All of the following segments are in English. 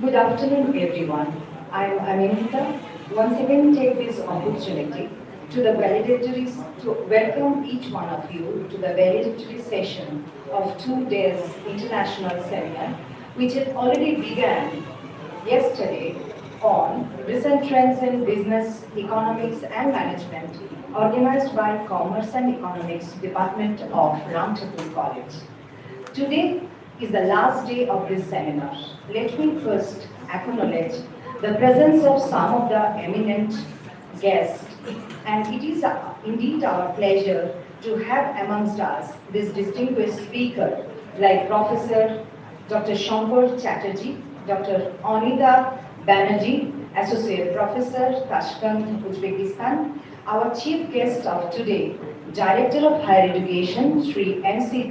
Good afternoon, everyone. I'm Aminita. Once again, take this opportunity to the valedictory to welcome each one of you to the valedictory session of 2 days international seminar, which had already began yesterday on recent trends in business, economics, and management, organized by Commerce and Economics Department of Ramthakur College. Today is the last day of this seminar. Let me first acknowledge the presence of some of the eminent guests, and it is indeed our pleasure to have amongst us this distinguished speaker like Professor Dr. Shankar Chatterjee, Dr. Anita Banerjee, Associate Professor, Tashkent, Uzbekistan, our chief guest of today, Director of Higher Education, Sri N.C.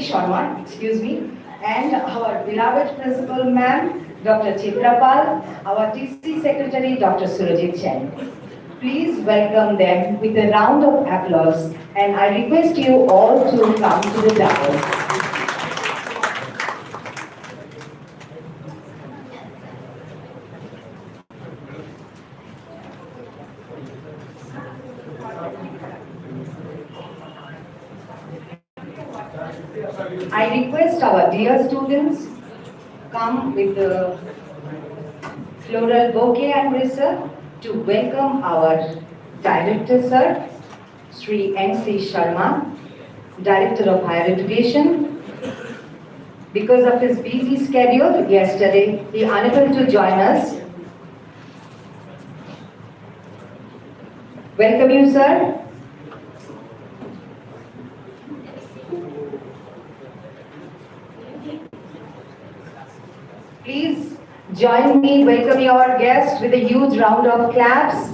Sharma, and our beloved Principal Ma'am, Dr. Chitrapal, our TC Secretary, Dr. Surajit Chen. Please welcome them with a round of applause, and I request you all to come to the dais. I request our dear students come with the floral bouquet and wreath to welcome our Director Sir, Sri N.C. Sharma, Director of Higher Education. Because of his busy schedule yesterday, he unable to join us. Welcome you, sir. Please join me welcoming our guest with a huge round of claps.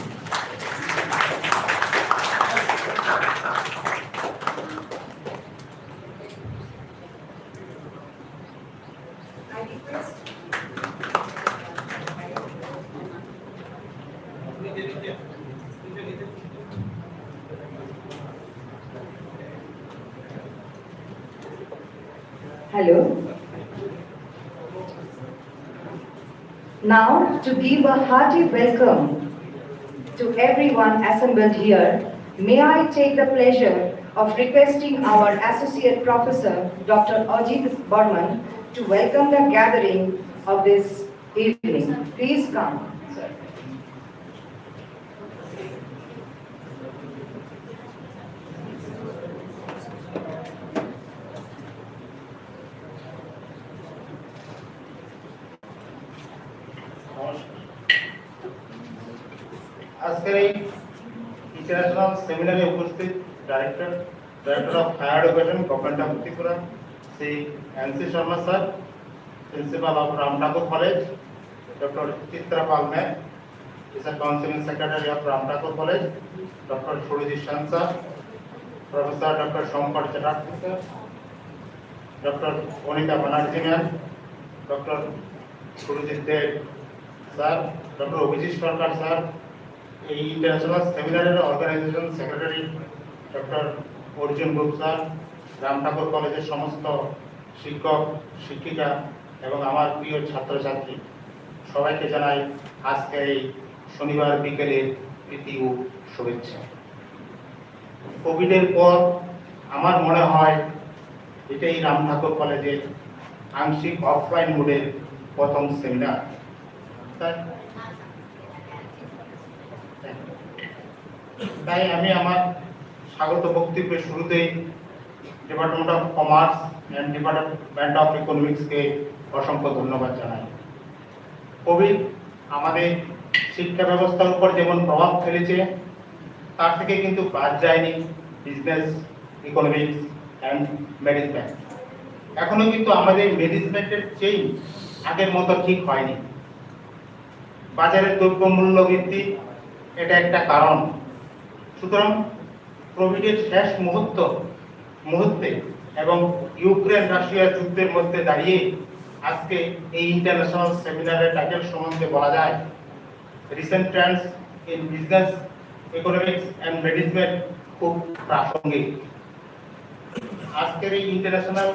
Hello. Now, to give a hearty welcome to everyone assembled here, may I take the pleasure of requesting our Associate Professor, Dr. Ajit Burman, to welcome the gathering of this evening. Please come, sir. আজকের এই international সেমিনারে উপস্থিত director of higher education government of Tripura Shri N C. Sharma sir, principal of Ramthakur college doctor Chitrapal ma'am, counselling secretary of Ramthakur college doctor Surajit Sen sir, professor doctor Shankar Chatterjee sir, doctor Anita Banerjee ma'am, doctor Surajit Deb sir, doctor Abhijit Sarkar sir, এই international সেমিনারের organisation secretary doctor Arjun Gupta sir, Ramthakur কলেজের সমস্ত শিক্ষক শিক্ষিকা এবং আমার প্রিয় ছাত্রছাত্রী, সবাইকে জানাই আজকে এই শনিবার বিকেলের প্রীতি ও শুভেচ্ছা। কোভিডের পর আমার মনে হয় এটাই রামঠাকুর কলেজের আংশিক অফলাইন মোডের প্রথম সেমিনার। তাই আমি আমার স্বাগত বক্তব্যের শুরুতেই department of commerce and department of ইকোনমিক্সকে অসংখ্য ধন্যবাদ জানাই। কোভিড আমাদের শিক্ষা ব্যবস্থার উপর যেমন প্রভাব ফেলেছে, তার থেকে কিন্তু বাদ যায়নি বিজনেস, ইকোনমিক্স অ্যান্ড ম্যানেজমেন্ট। এখনো কিন্তু আমাদের ম্যানেজমেন্টের চেইন আগের মতো ঠিক হয়নি। বাজারের দ্রব্যমূল্য বৃদ্ধি এটা একটা কারণ। সুতরাং কোভিডের শেষ মুহূর্তে এবং ইউক্রেন রাশিয়া যুদ্ধের মধ্যে দাঁড়িয়ে আজকে এই ইন্টারন্যাশনাল সেমিনারের টাইটেল সম্বন্ধে বলা যায় recent Trends in business, economics and management খুব প্রাসঙ্গিক। আজকের এই ইন্টারন্যাশনাল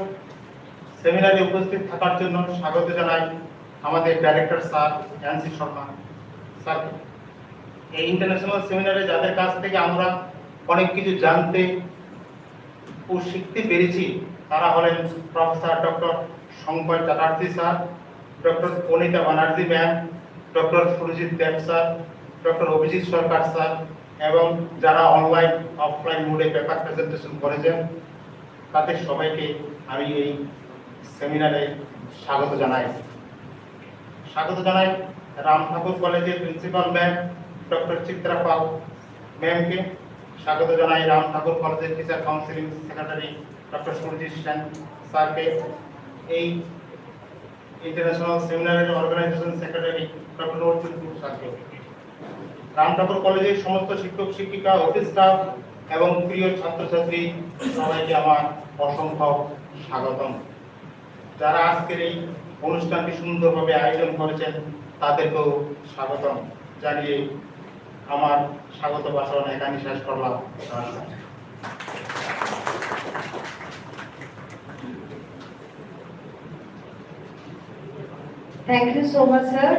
সেমিনারে উপস্থিত থাকার জন্য স্বাগত জানাই আমাদের ডাইরেক্টর স্যার এনসি শর্মা স্যারকে। এই ইন্টারন্যাশনাল সেমিনারে যাদের কাছ থেকে আমরা অনেক কিছু জানতে ও শিখতে পেরেছি তারা হলেন professor doctor Shankar Chatterjee sir, doctor Anita Banerjee ma'am, doctor Surajit Deb sir, doctor Abhijit Sarkar sir এবং যারা অনলাইন অফলাইন মোডে পেপার প্রেজেন্টেশন করেছেন তাদের সবাইকে আমি এই সেমিনারে স্বাগত জানাই। রাম ঠাকুর কলেজের প্রিন্সিপাল ম্যাম ডক্টর চিত্রা পাল ম্যামকে, স্বাগত জানাই রাম ঠাকুর কলেজের teacher counselling secretary doctor Surajit Sen স্যারকে, এই ইন্টারন্যাশনাল সেমিনারের অর্গানাইজেশন সেক্রেটারি ডক্টর নজরুল স্যারকে, রাম ঠাকুর কলেজের সমস্ত শিক্ষক শিক্ষিকা, অফিস স্টাফ এবং প্রিয় ছাত্রছাত্রী সবাইকে আমার অসংখ্য স্বাগতম। যারা আজকের এই অনুষ্ঠানটি সুন্দরভাবে আয়োজন করেছেন তাদেরকেও স্বাগতম জানিয়ে আমার স্বাগত ভাষণ এখানে শেষ করলাম। Thank you so much, sir.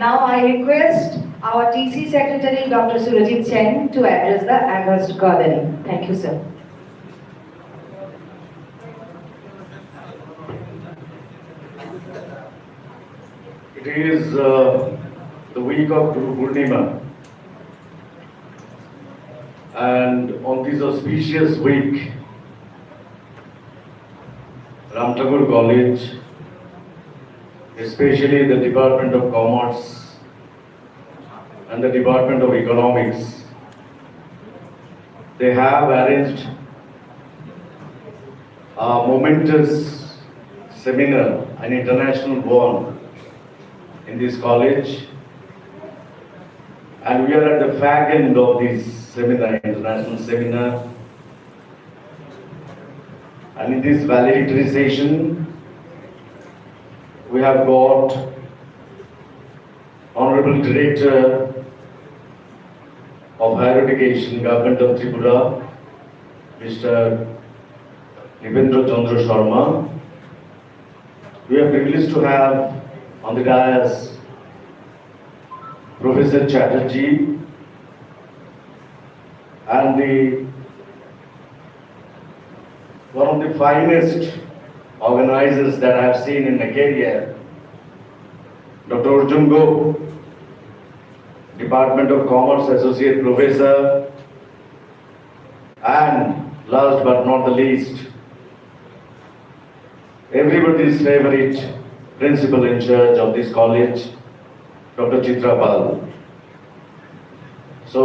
Now I request our TC Secretary, Dr. Surajit Sen, to address the August gathering. Thank you, sir. It is the week of Guru Purnima, and on this auspicious week, Ram Thakur College, especially the Department of Commerce and the Department of Economics, they have arranged a momentous seminar, an international one, in this college, and we are at the fag end of this seminar, international seminar. And in this valedictory session, we have got Honorable Director of Higher Education, Government of Tripura, Mr. Nibendra Chandra Sharma. We are privileged to have on the dais Professor Chatterjee and one of the finest organizers that I have seen in my career, Dr. Urjungo, Department of Commerce Associate Professor, and last but not the least, everybody's favorite Principal in charge of this college, Dr. Chitra Pal. So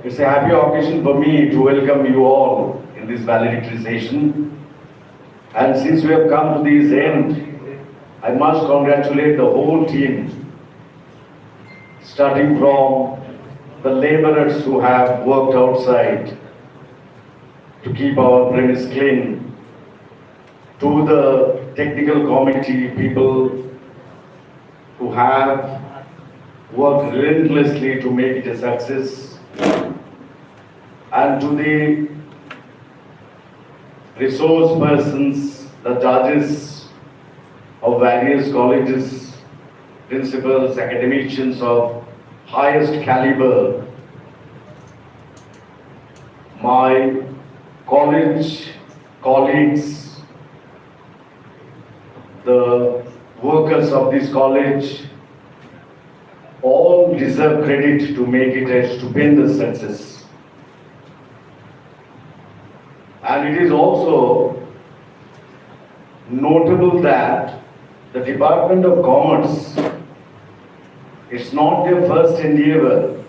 it's a happy occasion for me to welcome you all in this valedictory session. And since we have come to this end, I must congratulate the whole team, starting from the laborers who have worked outside to keep our premise clean, to the technical committee people who have worked relentlessly to make it a success, and to the resource persons, the judges of various colleges, principals, academicians of highest caliber, my college colleagues, the workers of this college, all deserve credit to make it a stupendous success. And it is also notable that the Department of Commerce, it's not their first endeavor.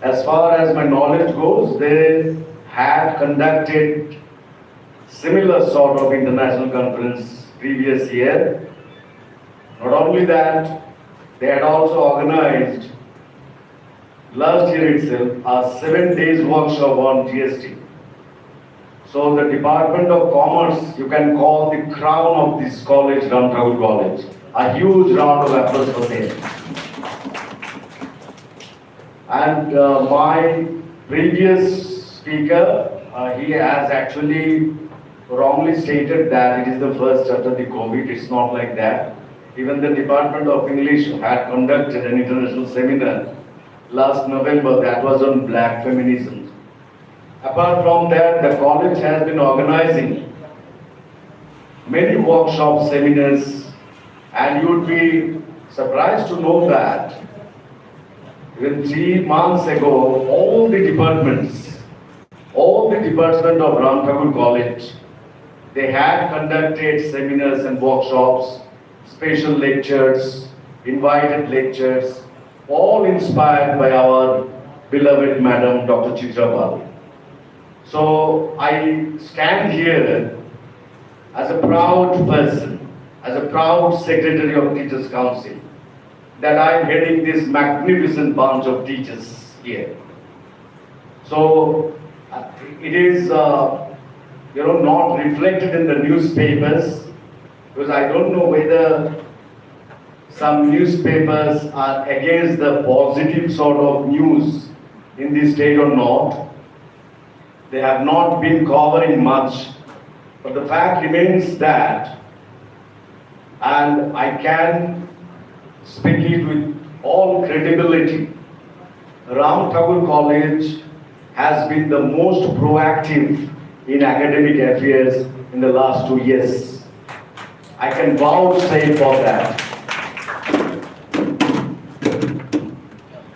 As far as my knowledge goes, they had conducted similar sort of international conference previous year. Not only that, they had also organized last year itself a 7 days workshop on GST. So the Department of Commerce, you can call the crown of this college, Ram Thakur College. A huge round of applause for them. And my previous speaker, he has actually wrongly stated that it is the first after the COVID. It's not like that. Even the Department of English had conducted an international seminar last November that was on black feminism. Apart from that, the college has been organizing many workshops, seminars, and you would be surprised to know that even 3 months ago, all the department of Ram Thakur College, they had conducted seminars and workshops, special lectures, invited lectures, all inspired by our beloved Madam Dr. Chitrapal. So I stand here as a proud person, as a proud Secretary of Teachers Council, that I am heading this magnificent bunch of teachers here. So it is not reflected in the newspapers, because I don't know whether some newspapers are against the positive sort of news in this state or not. They have not been covering much, but the fact remains that, and I can speak it with all credibility, Ram Thakur College has been the most proactive in academic affairs in the last 2 years. I can vouchsafe for that.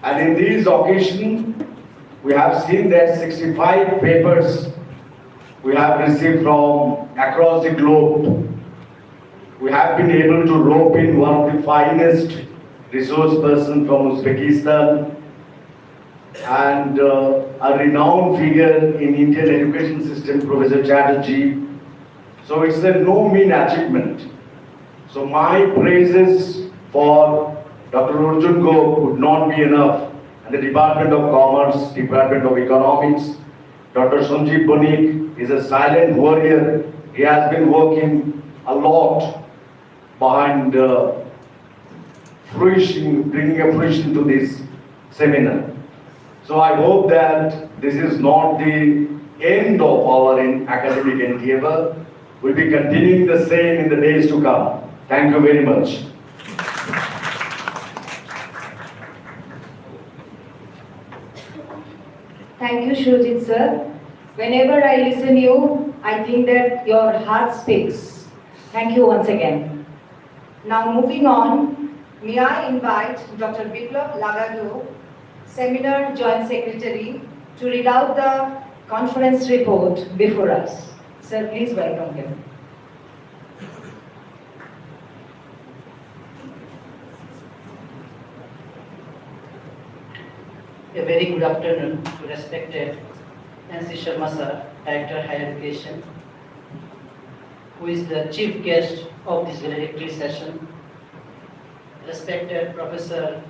And in these occasions, we have seen that 65 papers we have received from across the globe. We have been able to rope in one of the finest resource persons from Uzbekistan and a renowned figure in Indian education system, Professor Chatterjee. So it's a no mean achievement. So my praises for Dr. Arjun Gop would not be enough. And the Department of Commerce, Department of Economics, Dr. Sanjeev Banik is a silent warrior. He has been working a lot behind bringing a fruition to this seminar. So I hope that this is not the end of our academic endeavor. We'll be continuing the same in the days to come. Thank you very much. Thank you, Shurjit sir. Whenever I listen you, I think that your heart speaks. Thank you once again. Now moving on, may I invite Dr. Biplab Lagado, Seminar Joint Secretary, to read out the conference report before us. Sir, please welcome him. A very good afternoon to respected NC Sharma sir, Director Higher Education, who is the chief guest of this valedictory session, respected Professor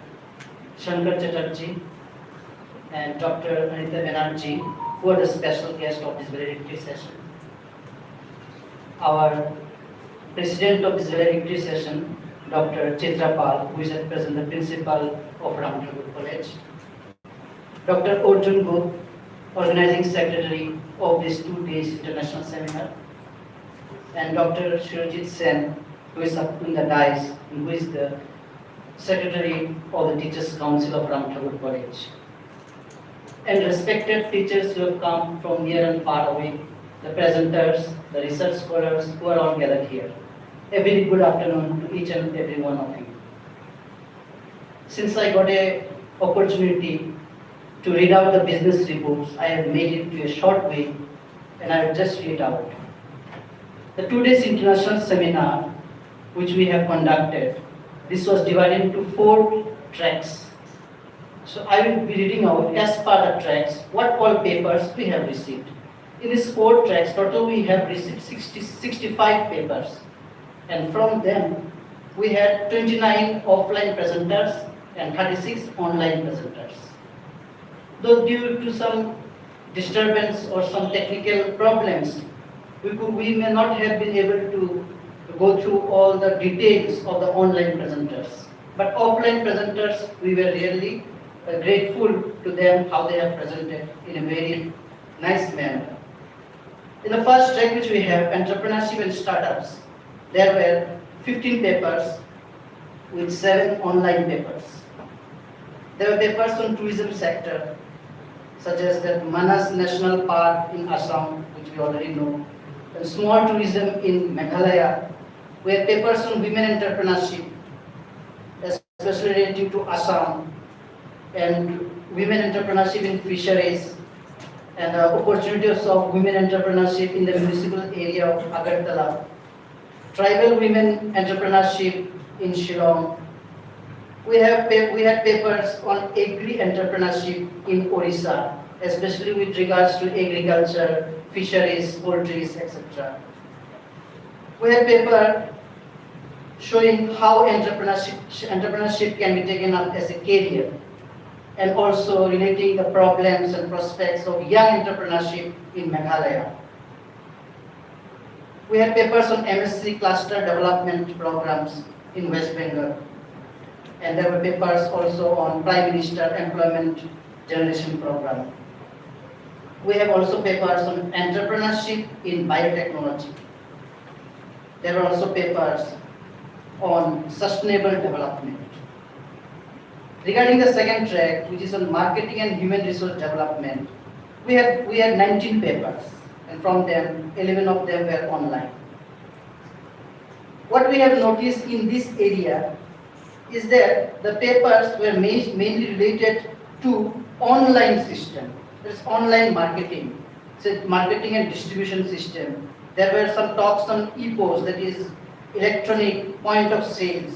Shankar Chatterjee and Dr. Anita Banerjee, who are the special guest of this valedictory session. Our President of this valedictory session, Dr. Chitrapal, who is at present the Principal of Ram Thakur College. Dr. Arjun Gop, Organizing Secretary of this 2 days international seminar, and Dr. Shurjit Sen, who is up in the dais, and who is the Secretary of the Teachers Council of Ram Thakur College. And respected teachers who have come from near and far away, the presenters, the research scholars who are all gathered here. A very good afternoon to each and every one of you. Since I got an opportunity to read out the business reports. I have made it to a short way and I will just read out. The 2 days international seminar which we have conducted, this was divided into 4 tracks. So I will be reading out as per the tracks what all papers we have received. In these 4 tracks, total we have received 65 papers, and from them we had 29 offline presenters and 36 online presenters. Though due to some disturbance or some technical problems, we may not have been able to go through all the details of the online presenters. But offline presenters, we were really grateful to them how they have presented in a very nice manner. In the first track which we have, entrepreneurship and startups, there were 15 papers with 7 online papers. There were papers on tourism sector, such as the Manas National Park in Assam, which we already know, and small tourism in Meghalaya. We have papers on women entrepreneurship, especially related to Assam, and women entrepreneurship in fisheries, and opportunities of women entrepreneurship in the municipal area of Agartala, tribal women entrepreneurship in Shillong. We had papers on agri-entrepreneurship in Orissa, especially with regards to agriculture, fisheries, poultry, etc. We had paper showing how entrepreneurship can be taken up as a career, and also relating the problems and prospects of young entrepreneurship in Meghalaya. We had papers on MSc cluster development programs in West Bengal, and there were papers also on Prime Minister Employment Generation Program. We have also papers on entrepreneurship in biotechnology. There are also papers on sustainable development. Regarding the second track, which is on marketing and human resource development, we had 19 papers, and from them, 11 of them were online. What we have noticed in this area is that the papers were mainly related to online system. There's online marketing, so marketing and distribution system. There were some talks on EPOS, that is electronic point of sales.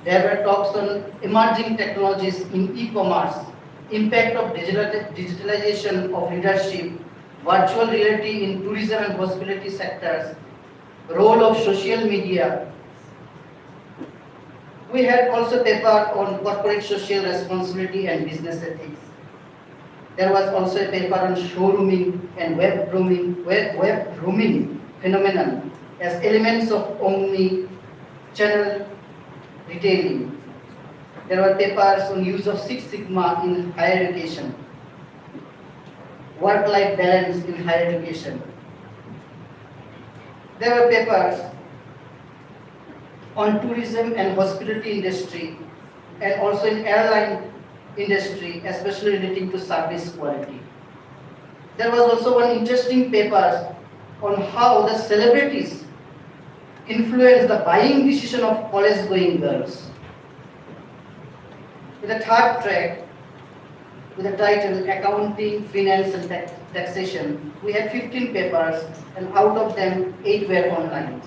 There were talks on emerging technologies in e-commerce, impact of digitalization of leadership, virtual reality in tourism and hospitality sectors, role of social media. We had also paper on corporate social responsibility and business ethics. There was also a paper on showrooming and web rooming phenomenon as elements of omni-channel retailing. There were papers on use of Six Sigma in higher education, work-life balance in higher education. There were papers on tourism and hospitality industry, and also in airline industry, especially relating to service quality. There was also one interesting paper on how the celebrities influence the buying decision of college-going girls. In the third track, with the title Accounting, Finance and Taxation, we had 15 papers, and out of them 8 were online.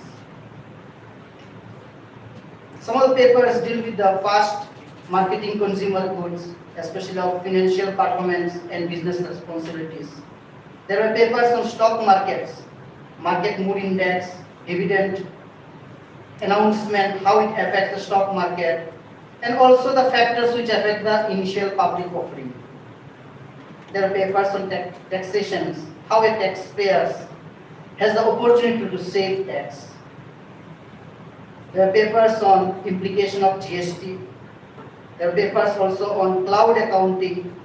Some of the papers deal with the fast marketing consumer goods, especially of financial performance and business responsibilities. There were papers on stock markets, market mood index, dividend announcement, how it affects the stock market, and also the factors which affect the initial public offering. There are papers on taxations, how a taxpayer has the opportunity to save tax. There are papers on implication of GST. There are papers also on cloud accounting,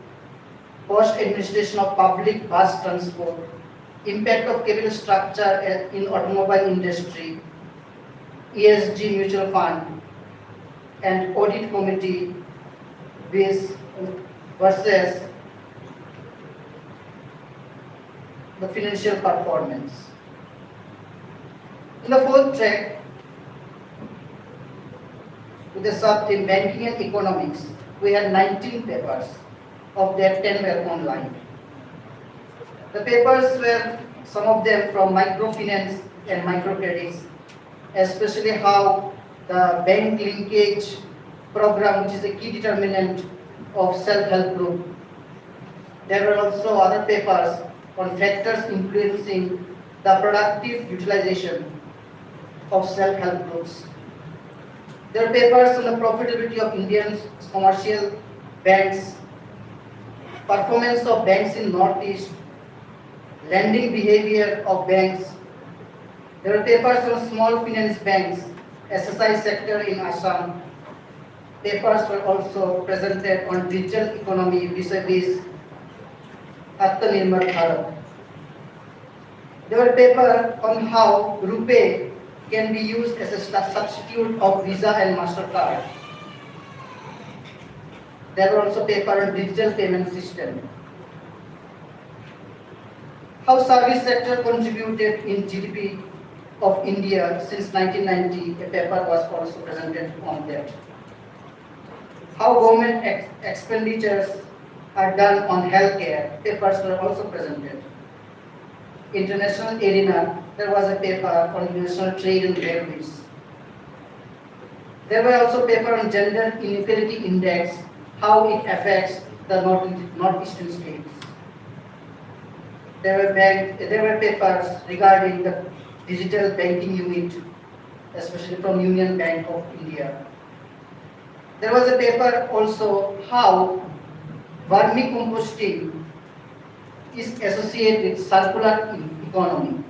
cost administration of public bus transport, impact of capital structure in automobile industry, ESG mutual fund, and audit committee versus the financial performance. In the fourth track, with the sub-theme Banking and Economics, we had 19 papers of their 10 were online. The papers were some of them from microfinance and microcredits, especially how the bank linkage program, which is a key determinant of self-help group. There were also other papers on factors influencing the productive utilization of self-help groups. There are papers on the profitability of Indian commercial banks, performance of banks in Northeast, lending behavior of banks. There are papers on small finance banks, SSI sector in Assam. Papers were also presented on digital economy vis-a-vis Atmanirbhar Bharat. There were papers on how RuPay can be used as a substitute of Visa and MasterCard. There were also papers on digital payment system. How service sector contributed in GDP of India since 1990, a paper was also presented on that. How government expenditures are done on healthcare, papers were also presented. International arena, there was a paper on international trade and railways. There were also paper on gender inequality index, how it affects the northeastern states. There were papers regarding the digital banking unit, especially from Union Bank of India. There was a paper also how vermicomposting is associated with circular economy.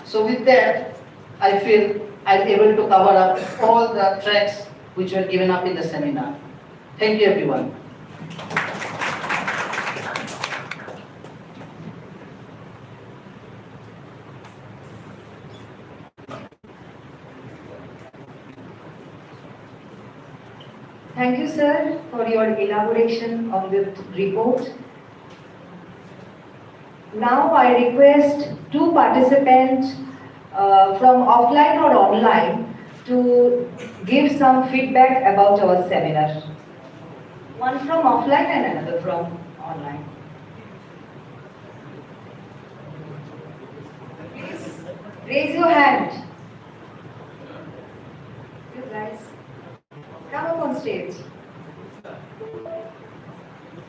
So with that, I feel I'm able to cover up all the tracks which were given up in the seminar. Thank you, everyone. Thank you, sir, for your elaboration of the report. Now I request two participants from offline or online to give some feedback about our seminar. One from offline and another from online. Please raise your hand. You guys, come up on stage.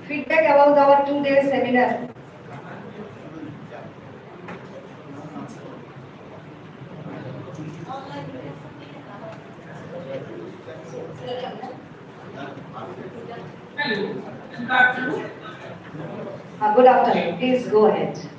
Feedback about our 2-day seminar. Hello, good afternoon. Good afternoon. Please go ahead.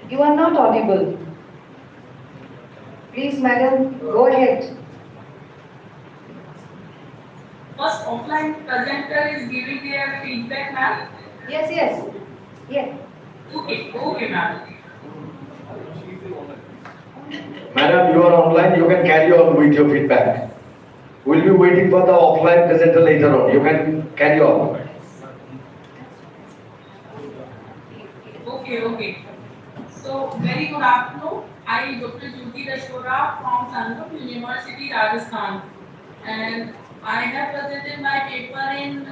You are not audible. Please, madam, go ahead. First offline presenter is giving their feedback, ma'am. Yes, yes. Yeah. Okay, ma'am. Madam, you are online, you can carry on with your feedback. We'll be waiting for the offline presenter later on. You can carry on. Okay. So, very good afternoon. I, Dr. Jyoti Dashora from Sangam University, Rajasthan. And I have presented my paper in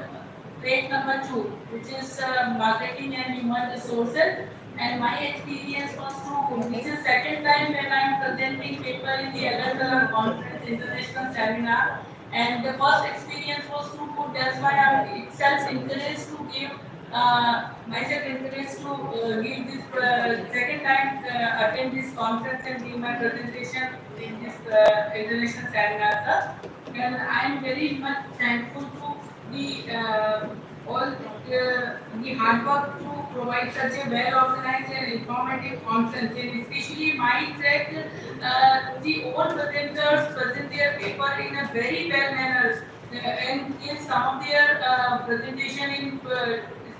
grade number 2, which is marketing and human resources. And my experience was too good. This is second time when I am presenting paper in the Agartala Conference International Seminar. And the first experience was too good. That's why I am itself encouraged to give give this second time attend this conference and give my presentation in this international seminar, sir. And I am very much thankful to the all the hard work to provide such a well organized and informative conference, and especially my track, the all presenters present their paper in a very well manner and give some of their presentation in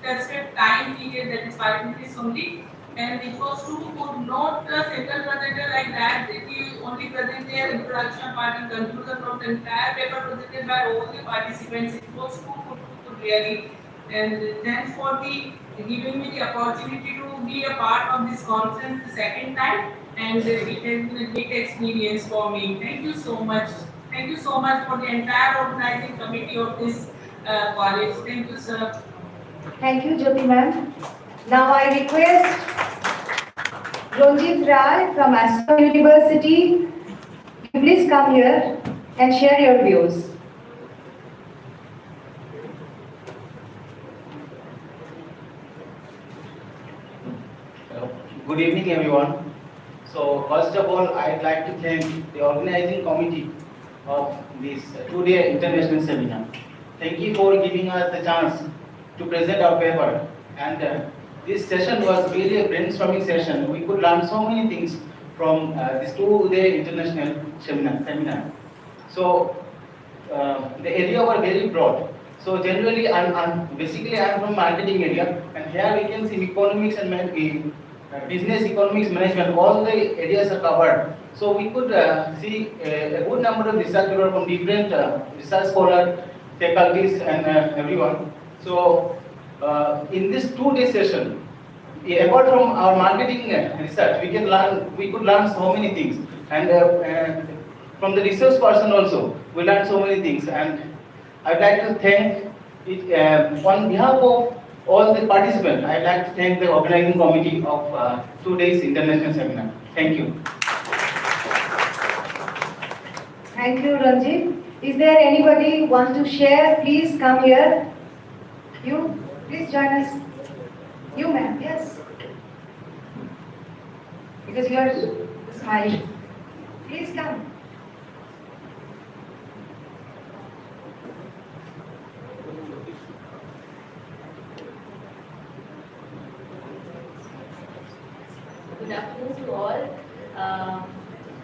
specific time period, that is 5 minutes only. and it was too good. Not a single presenter like that. That you only present their introduction part and conclusion from the entire paper presented by all the participants. It was too good really. And thanks for the giving me the opportunity to be a part of this conference the second time. And it has been a great experience for me. Thank you so much. Thank you so much for the entire organizing committee of this college. Thank you, sir. Thank you, Jyoti ma'am. Now I request Ronjit Rai from Assam University. You please come here and share your views. Good evening, everyone. So, first of all, I'd like to thank the organizing committee of this two-day international seminar. Thank you for giving us the chance to present our paper. And this session was really a brainstorming session. We could learn so many things from this two-day international seminar. So, the area were very broad. So generally, I'm from marketing area, and here we can see economics and business economics management. All the areas are covered. So we could see a good number of researchers from different research scholars, faculties, and everyone. So in this two-day session, apart from our marketing research, we could learn so many things, and from the research person also, we learned so many things. And I'd like to thank it, on behalf of all the participants. I'd like to thank the organizing committee of today's international seminar. Thank you. Thank you, Ranjit. Is there anybody who wants to share? Please come here. You, please join us. You, ma'am, yes. Because you are smiling. Please come. Good afternoon to all.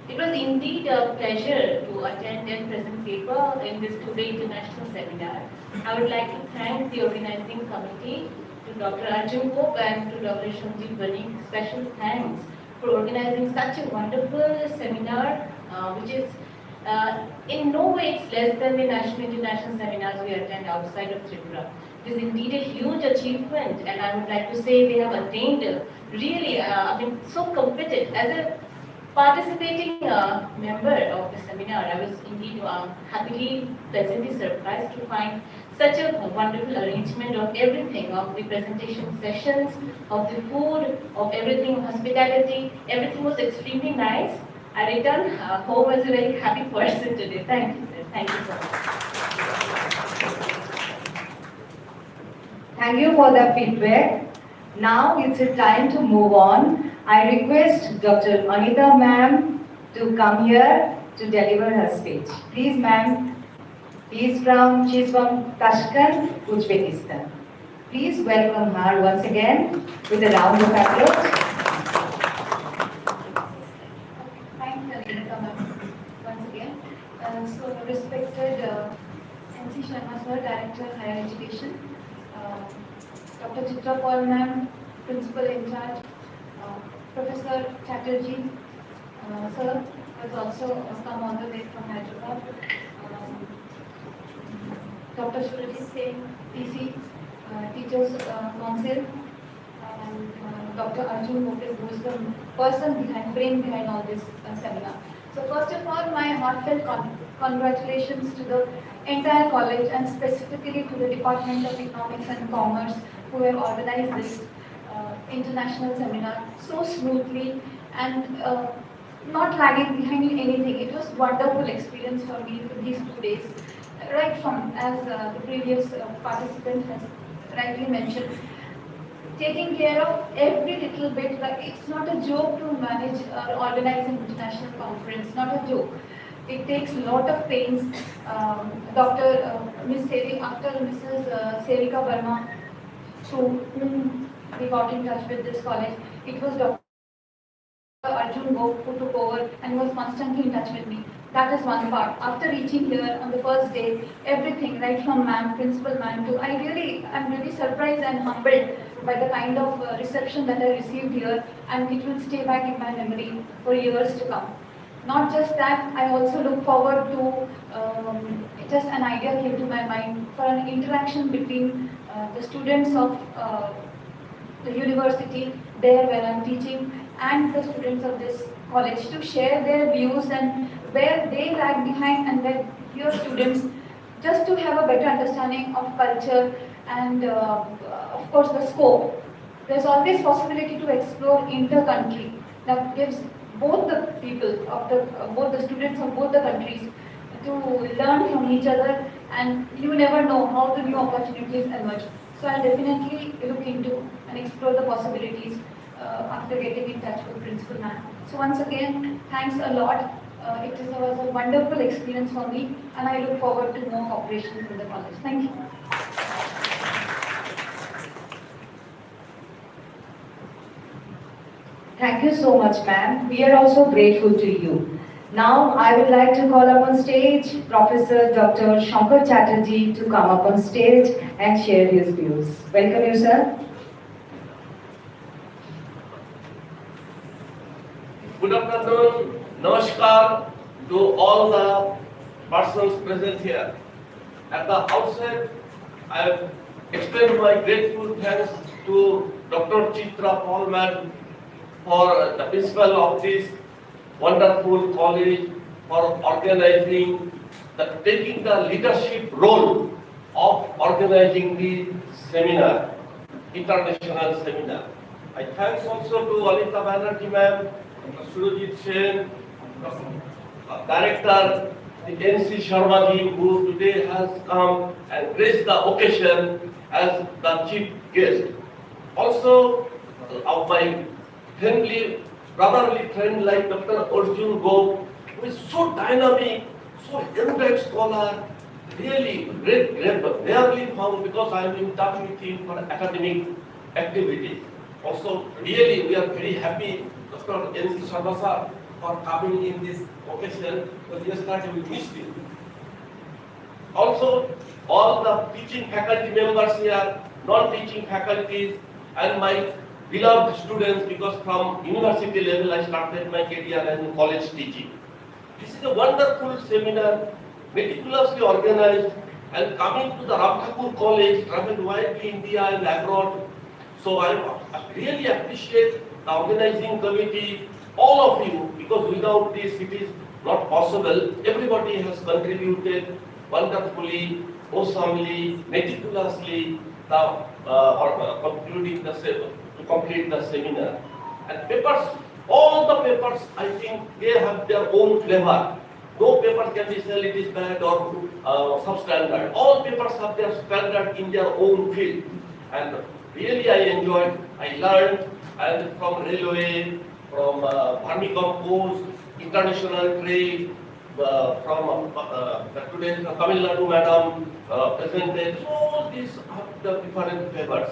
It was indeed a pleasure to attend and present paper in this today international seminar. I would like to thank the organizing committee, to Dr. Arjun Gop and to Dr. Shanjeev Banik. Special thanks for organizing such a wonderful seminar, which is in no way it's less than the national international seminars we attend outside of Tripura. It is indeed a huge achievement, and I would like to say they have attained really, so competent. As a participating member of the seminar, I was indeed happily, pleasantly surprised to find such a wonderful arrangement of everything, of the presentation sessions, of the food, of everything, hospitality. Everything was extremely nice. I returned home as a very happy person today. Thank you, sir. Thank you so much. Thank you for the feedback. Now it's a time to move on. I request Dr. Anita ma'am to come here to deliver her speech. Please, ma'am. She's from Tashkent, Uzbekistan. Please welcome her once again with a round of applause. Thank you, Anita ma'am, once again. So, respected NC Sharma sir, Director Higher Education, Dr. Chitra Paul ma'am, Principal in charge, Professor Chatterjee sir has also come all the way from Hyderabad, Dr. Surajit Singh, PC, Teachers Council, and Dr. Arjun Gopis, who is the person behind, brain behind all this seminar. So first of all, my heartfelt congratulations to the entire college and specifically to the Department of Economics and Commerce who have organized this international seminar so smoothly and not lagging behind in anything. It was wonderful experience for me for these 2 days. Right from, as the previous participant has rightly mentioned, taking care of every little bit. Like, it's not a joke to manage or organize an international conference, not a joke. It takes a lot of pains. After Mrs. Sevika Verma, through whom we got in touch with this college, it was Dr. Arjun Gop, who took over and was constantly in touch with me. That is one part. After reaching here on the first day, everything, right from ma'am, principal ma'am to, I'm really surprised and humbled by the kind of reception that I received here, and it will stay back in my memory for years to come. Not just that, I also look forward to, just an idea came to my mind for an interaction between the students of the university there where I'm teaching and the students of this college to share their views and where they lag behind and where your students, just to have a better understanding of culture and of course the scope. There's always possibility to explore inter-country that gives both the people of the both the students of both the countries to learn from each other, and you never know how the new opportunities emerge. So I'll definitely look into and explore the possibilities after getting in touch with Principal Ma'am. So once again, thanks a lot. Was a wonderful experience for me, and I look forward to more cooperation with the college. Thank you. Thank you so much, ma'am. We are also grateful to you. Now, I would like to call up on stage Professor Dr. Shankar Chatterjee to come up on stage and share his views. Welcome you, sir. Good afternoon, namaskar to all the persons present here. At the outset, I extend my grateful thanks to Dr. Chitra Paulman for the principal of this wonderful college for organizing, taking the leadership role of organizing the seminar, international seminar. I thanks also to Alita Banerjee ma'am, Dr. Surajit Sen, Director the NC Sharma ji, who today has come and graced the occasion as the chief guest. Also, of my friendly, brotherly friend like Dr. Arjun Gop, who is so dynamic, so erudite scholar, really rarely found because I am in touch with him for academic activities. Also, really, we are very happy, Dr. NC Sharma sir, for coming in this occasion, because yesterday we missed him. Also, all the teaching faculty members here, non-teaching faculties, and my beloved students, because from university level I started my career in college teaching. This is a wonderful seminar, meticulously organized, and coming to the Ram Thakur College, traveled widely India and abroad. So I really appreciate the organizing committee, all of you, because without this it is not possible. Everybody has contributed wonderfully, awesomely, meticulously, to complete the seminar. And papers, all the papers, I think they have their own flavor. No paper can be said it is bad or substandard. All papers have their standard in their own field. And really I enjoyed, I learned, and from railway, from vermicompost, international trade, from today's Tamil Nadu madam presented. All these have the different flavors.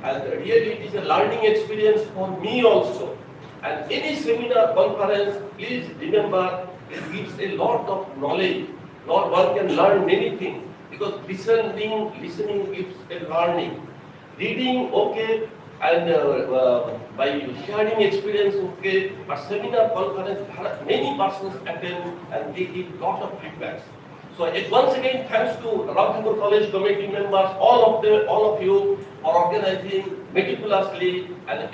And really it is a learning experience for me also. And any seminar, conference, please remember, it gives a lot of knowledge. One can learn many things, because listening gives a learning. Reading, okay, and by sharing experience, okay, but seminar, conference, many persons attend and they give lot of feedbacks. So once again, thanks to Ram Thakur College committee members, all of you for organizing meticulously and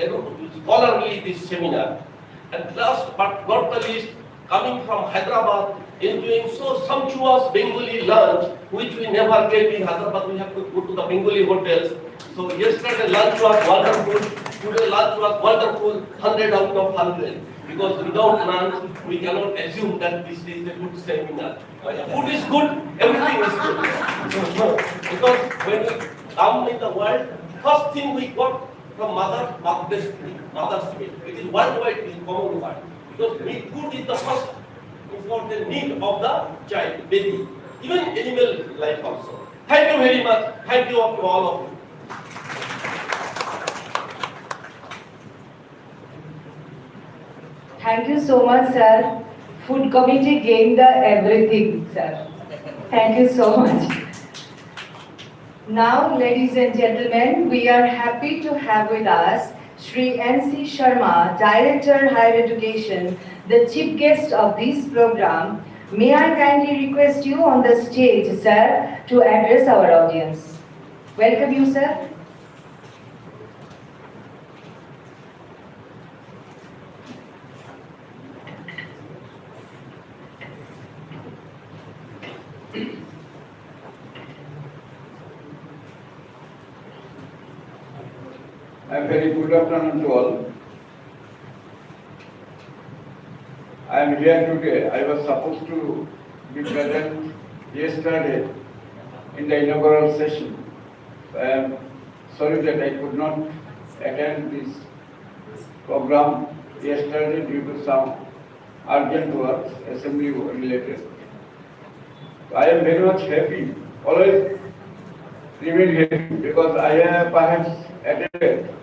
scholarly this seminar. And last but not the least, coming from Hyderabad, enjoying so sumptuous Bengali lunch, which we never get in Hyderabad. We have to go to the Bengali hotels. So yesterday lunch was wonderful, today lunch was wonderful, 100 out of 100. Because without lunch, we cannot assume that this is a good seminar. Food is good, everything is good. Because when we come in the world, first thing we got from mother's milk. It is worldwide, it is common word. Because food is the first important need of the child, baby, even animal life also. Thank you very much. Thank you to all of you. Thank you so much, sir. Food committee gained the everything, sir. Thank you so much. Now, ladies and gentlemen, we are happy to have with us Shri N.C. Sharma, Director Higher Education, the chief guest of this program. May I kindly request you on the stage, sir, to address our audience. Welcome you, sir. A very good afternoon to all. I am here today. I was supposed to be present yesterday in the inaugural session. I am sorry that I could not attend this program yesterday due to some urgent works, assembly related. I am very much happy, always remain happy, because I have perhaps attended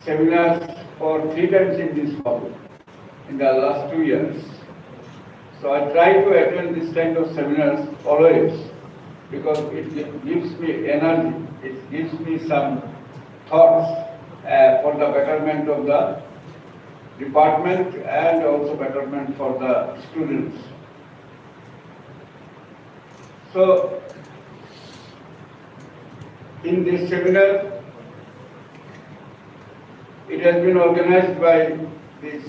seminars for 3 times in this hall in the last 2 years. So I try to attend this kind of seminars always, because it gives me energy, it gives me some thoughts for the betterment of the department and also betterment for the students. So in this seminar, it has been organized by this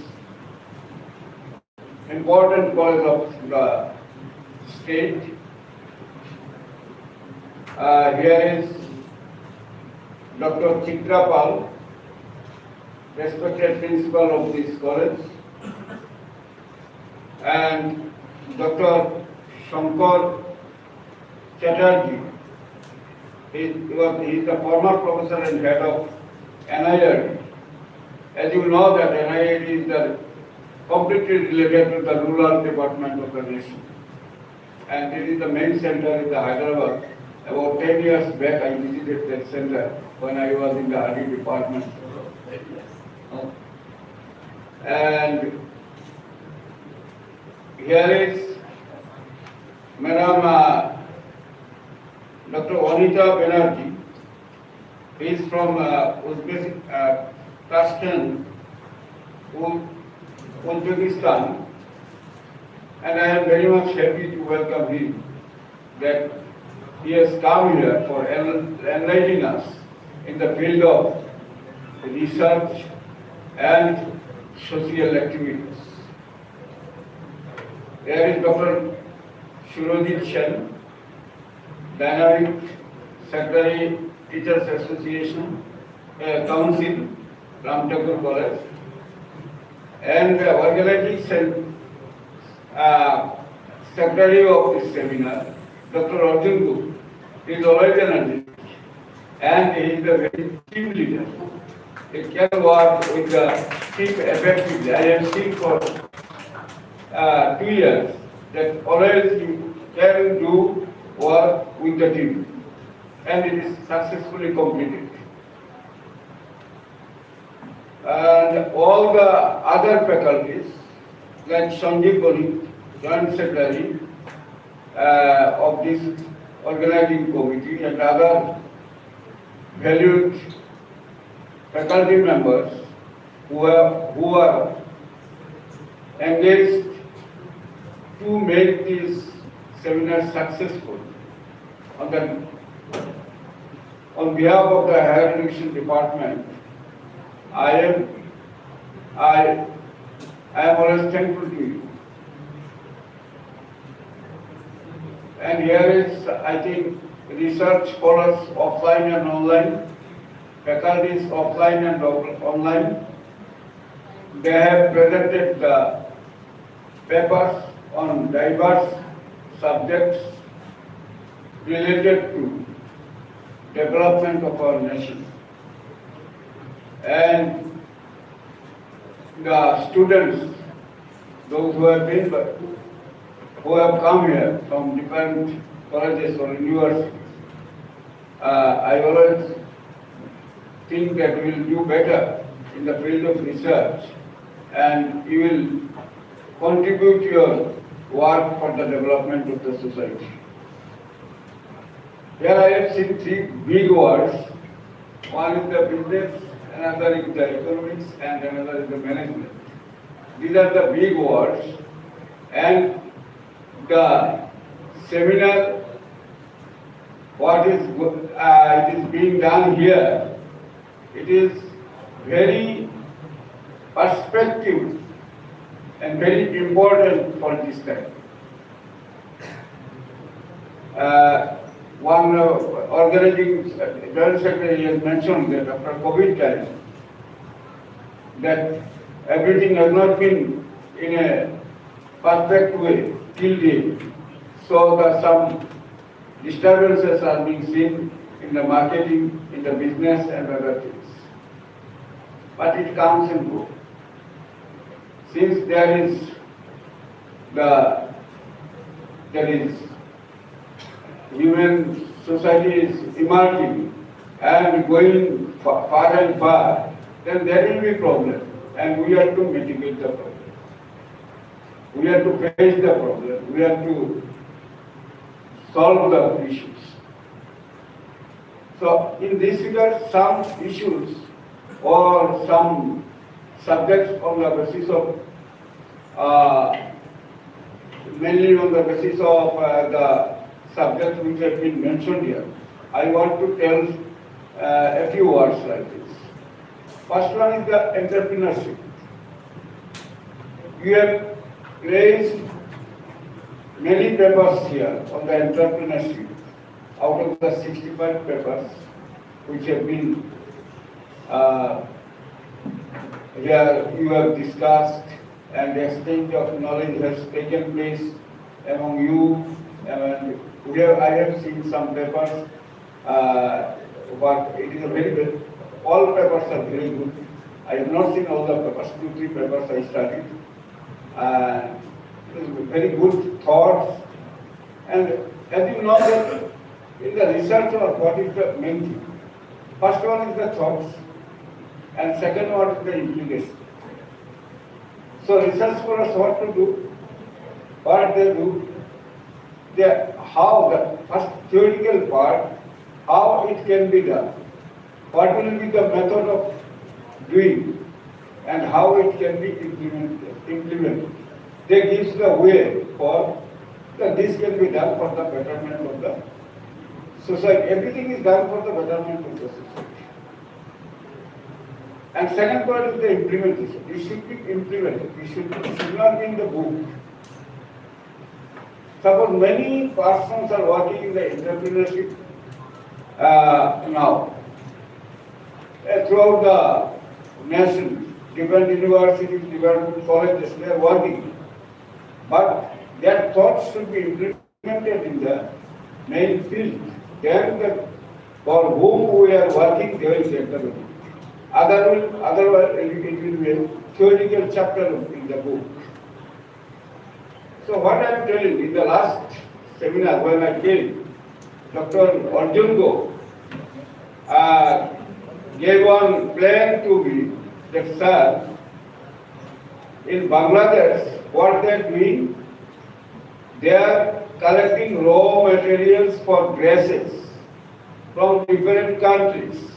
important college of the state. Here is Dr. Chitra Pal, respected principal of this college, and Dr. Shankar Chatterjee. He is the former professor and head of NIRD. As you know that NIRD is completely related to the rural department of the nation. And it is the main center in the Hyderabad. About 10 years back I visited that center when I was in the RD department. And here is Madam Dr. Anita Banerjee. He is from Tashkent, Uzbekistan, and I am very much happy to welcome him, that he has come here for enlightening us in the field of research and social activities. There is Dr. Shurojit Shen, Dynamic Secretary, Teachers Association, Council, Ram Thakur College, and the organizing secretary of this seminar, Dr. Arjun Gupta. He is always energetic and he is a very team leader. He can work with the team effectively. I have seen for 2 years that always you can do work with the team, and it is successfully completed. And all the other faculties, like Sanjeev Boni, Joint Secretary of this organizing committee, and other valued faculty members who are engaged to make this seminar successful. On behalf of the Higher Education Department, I am always thankful to you. And here is, I think, research scholars offline and online, faculties offline and online. They have presented the papers on diverse subjects related to development of our nation. And the students, those who have come here from different colleges or universities, I always think that we will do better in the field of research and you will contribute your work for the development of the society. Here I have seen three big words. One is the business, another is the economics, and another is the management. These are the big words, and the seminar, what is it is being done here, it is very perspective and very important for this time. One organizing General Secretary has mentioned that after COVID time, that everything has not been in a perfect way till date. So some disturbances are being seen in the marketing, in the business and other things. But it comes and goes. Since there is human society is emerging and going far and far, then there will be problem, and we have to mitigate the problem. We have to face the problem. We have to solve the issues. So in this regard, some issues or some subjects on the basis of mainly on the basis of the subjects which have been mentioned here, I want to tell a few words like this. First one is the entrepreneurship. You have raised many papers here on the entrepreneurship. Out of the 65 papers which have been here, you have discussed, and the exchange of knowledge has taken place among you. And I have seen some papers, but it is a very good. All papers are very good. I have not seen all the papers. 2-3 papers I studied. It is very good thoughts. And as you know that in the research, what is the main thing? First one is the thoughts, and second one is the implication. So research scholars what to do? What they do? How the first theoretical part, how it can be done, what will be the method of doing, and how it can be implemented. They gives the way for that this can be done for the betterment of the society. Everything is done for the betterment of the society. And second part is the implementation. It should be implemented. It should not be in the book. Suppose many persons are working in the entrepreneurship now. Throughout the nation, different universities, different colleges, they are working. But their thoughts should be implemented in the main field. Then for whom we are working, they will get the benefit. Otherwise, it will be a theoretical chapter in the book. So what I am telling, in the last seminar when I came, Dr. Arjun Go gave one plan to me that, sir, in Bangladesh, what they are doing, they are collecting raw materials for dresses from different countries,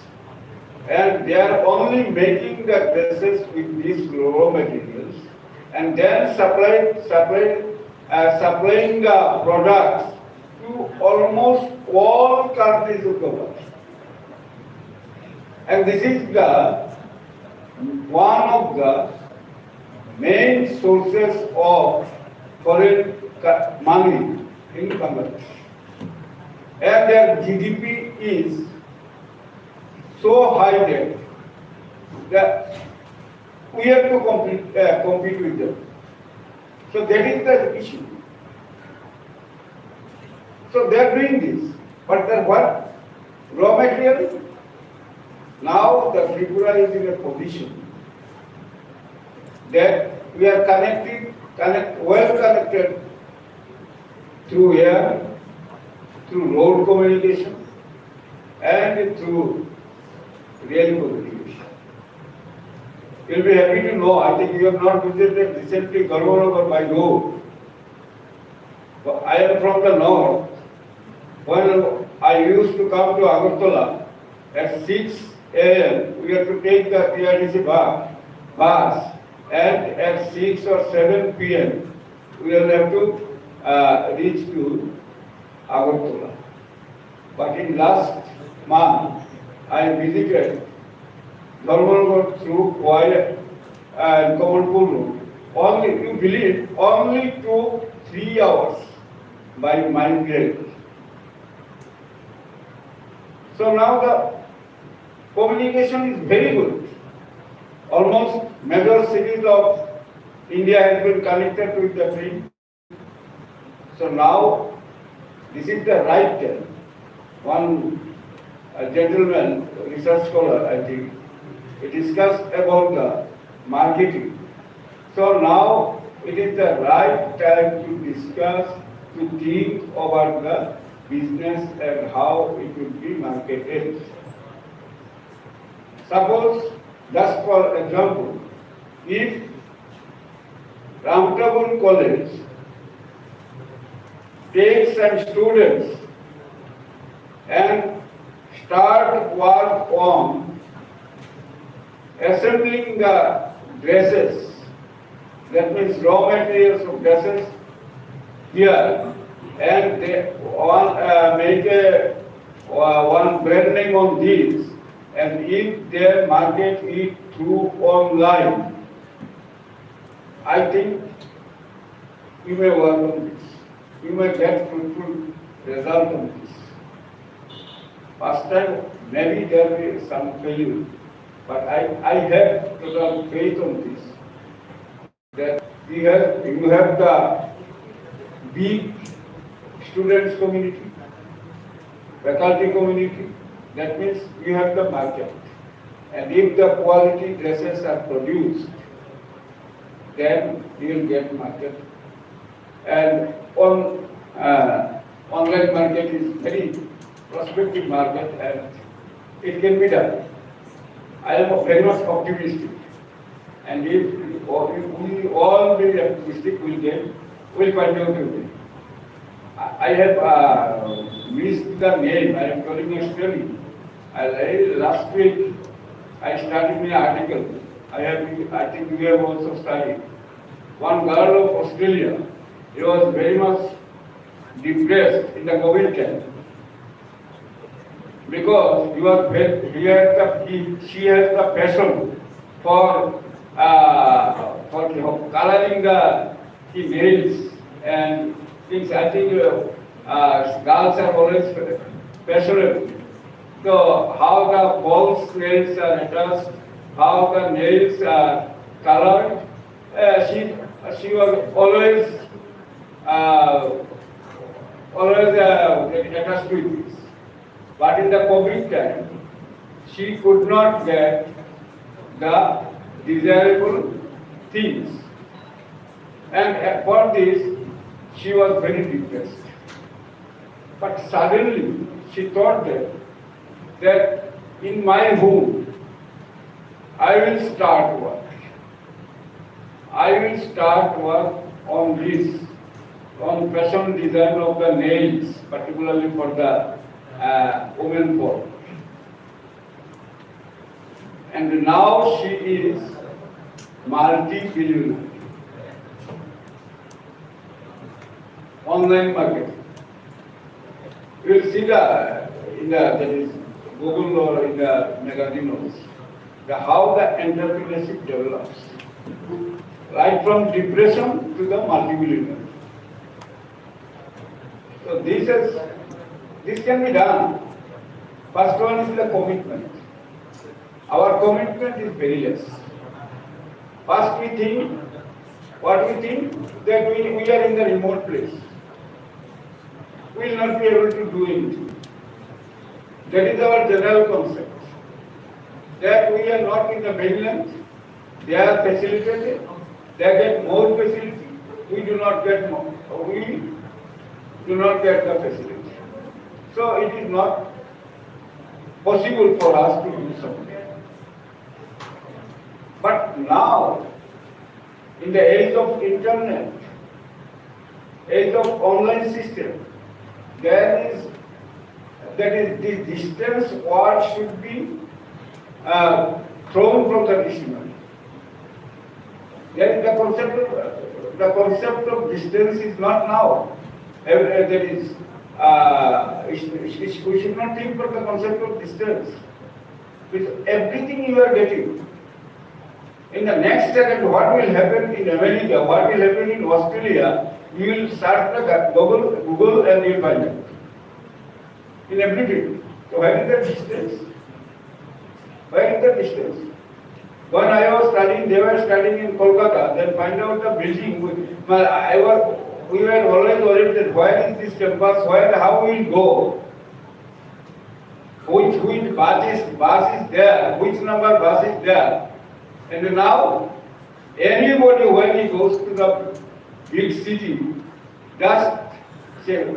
and they are only making the dresses with these raw materials, and then supplying the products to almost all countries of the world. And this is one of the main sources of foreign money in Bangladesh. And their GDP is so high that we have to compete with them. So that is the issue. So they are doing this, but then what? Raw material. Now the Tripura is in a position that we are well connected through air, through road communication, and through rail communication. You'll be happy to know, I think you have not visited recently Garwanagar by road. I am from the north. When I used to come to Agartala at 6 a.m., we have to take the PRTC bus, and at 6 or 7 p.m., we will have to reach to Agartala. But in last month, I visited Garwanagar through Quiet and Kamalpur road. Only, you believe, only 2-3 hours by migrate. So now the communication is very good. Almost major cities of India has been connected with the train. So now this is the right time. One gentleman, research scholar, I think, he discussed about the marketing. So now it is the right time to discuss, to think about the business and how it will be marketed. Suppose, just for example, if Ramtabur College takes some students and start work on assembling the dresses, that means raw materials of dresses here, and they make one brand name on these, and if they market it through online, I think you may work on this. You may get fruitful result on this. First time, maybe there will be some failure, but I have total faith on this. That you have the big students community, faculty community, that means you have the market. And if the quality dresses are produced, then you will get market. And online market is very prospective market and it can be done. I am very much optimistic. And if we all be optimistic, we'll find out a way. I have missed the name. I am telling a story. Last week I started an article. I think you have also studied. One girl of Australia, he was very much depressed in the COVID time because she has the passion for coloring the nails and things. I think girls are always passionate. So how the false nails are attached, how the nails are colored, she was always attached to this. But in the COVID time, she could not get the desirable things. And for this, she was very depressed. But suddenly, she thought that in my home, I will start work. I will start work on this, on fashion design of the nails, particularly for the women folk. And now she is multi-billionaire. Online marketing. You will see that is Google or in the magazine also, how the entrepreneurship develops. Right from depression to the multi-billionaire. So this can be done. First one is the commitment. Our commitment is very less. First we think, that we are in the remote place. We will not be able to do anything. That is our general concept. That we are not in the mainland, they are facilitated, they get more facility, we do not get the facility. So it is not possible for us to do something. But now, in the age of internet, age of online system, that is the distance word should be thrown from the dictionary. Then the concept of distance is not now. That is, we should not think of the concept of distance. With everything you are getting, in the next second, what will happen in America, what will happen in Australia, you will search the Google and you will find it. In everything. So where is the distance? Where is the distance? When I was studying, they were studying in Kolkata, then find out the building. We were always worried that where is this campus, how we will go? Which bus is there, which number bus is there. And now, anybody when he goes to the big city, just say 2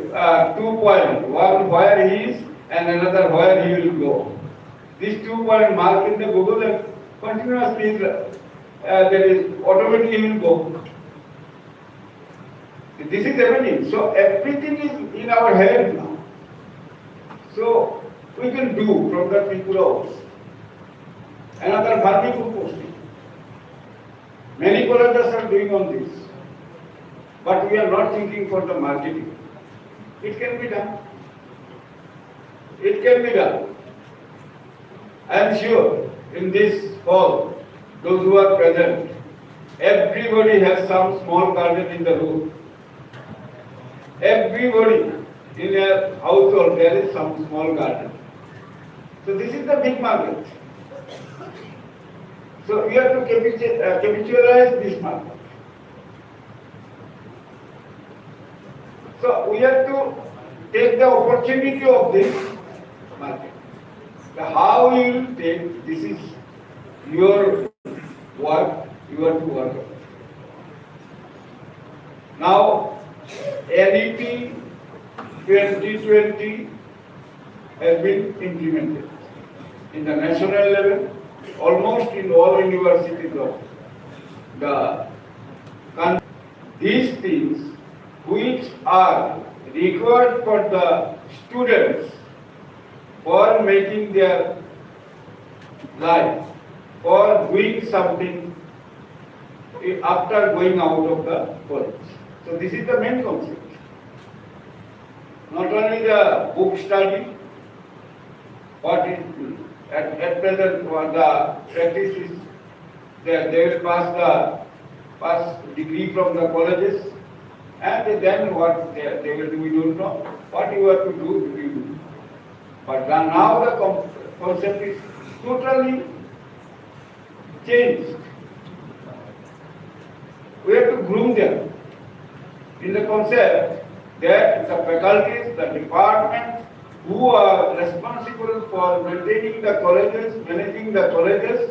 points, one where he is and another where he will go. These 2 points mark in the Google and continuously that is automatically will go. This is happening. So everything is in our head now. So we can do from the people hours. Another farming posting. Many colleges are doing on this. But we are not thinking for the marketing. It can be done. It can be done. I am sure in this hall, those who are present, everybody has some small garden in the room. Everybody in a household, there is some small garden. So this is the big market. So we have to capitalize this market. So we have to take the opportunity of this market. How you will take, this is your work, you have to work on. Now, NEP 2020 has been implemented in the national level, almost in all universities of the country. These things which are required for the students for making their life, for doing something after going out of the college. So this is the main concept. Not only the book study, what is at present what the practice is that they will pass degree from the colleges, and then what they will do, we don't know. What you have to do, we do. But now the concept is totally changed. We have to groom them in the concept that the faculties, the department who are responsible for maintaining the colleges, managing the colleges,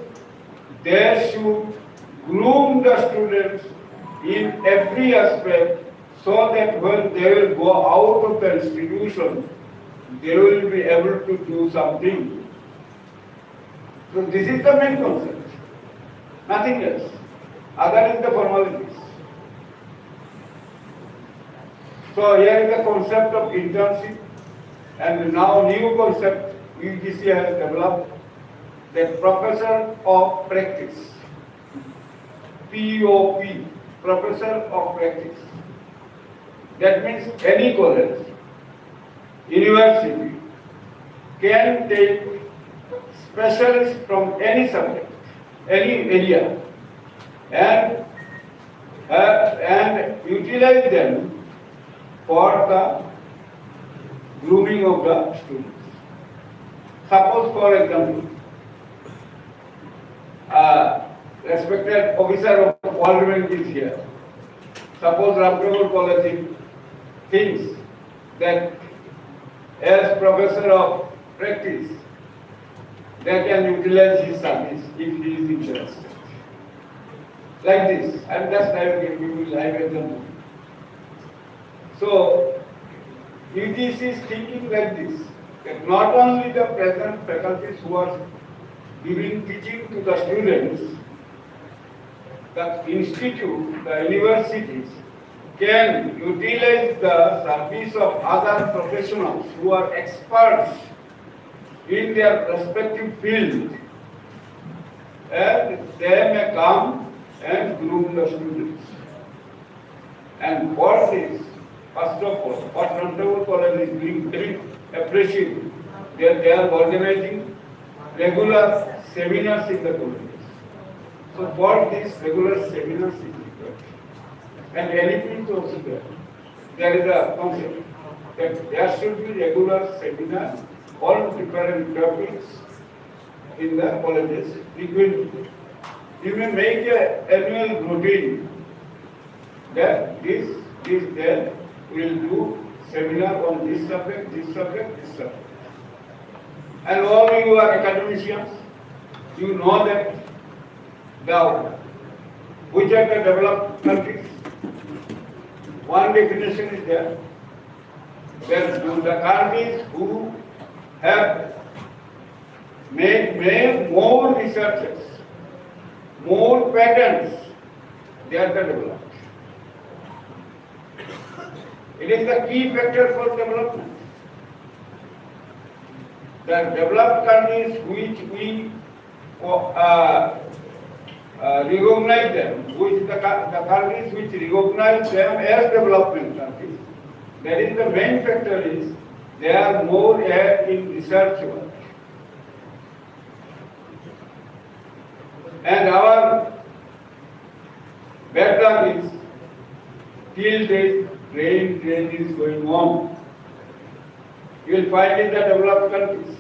they should groom the students in every aspect so that when they will go out of the institution, they will be able to do something. So this is the main concept, nothing else. Other is the formalities. So here is the concept of internship, and now new concept UGC has developed, the professor of practice, POP, professor of practice. That means any college, university can take specialists from any subject, any area, and utilize them for the grooming of the students. Suppose, for example, respected officer of parliament is here. Suppose Ramprabhu College thinks that as professor of practice, they can utilize his service if he is interested. Like this, I'm just giving you live example. So, UGC is thinking like this, that not only the present faculties who are giving teaching to the students, the institute, the universities can utilize the service of other professionals who are experts in their respective field, and they may come and groom the students. And for this, first of all, what Ranthambore College is doing very appreciative, they are organizing regular seminars in the colleges. So for these regular seminars is required. And anything is also there. There is a concept that there should be regular seminars on different topics in the colleges frequently. You may make an annual routine that this then will do seminar on this subject, this subject, this subject. And all you are academicians, you know that which are the developed countries. One definition is there. There the countries who have made more researches, more patents, they are the developed. It is the key factor for development. The developed countries which we recognize them, which the countries which recognize them as development countries, that is the main factor is they are more ahead in research work. And our bad luck is till date brain drain is going on. You will find in the developed countries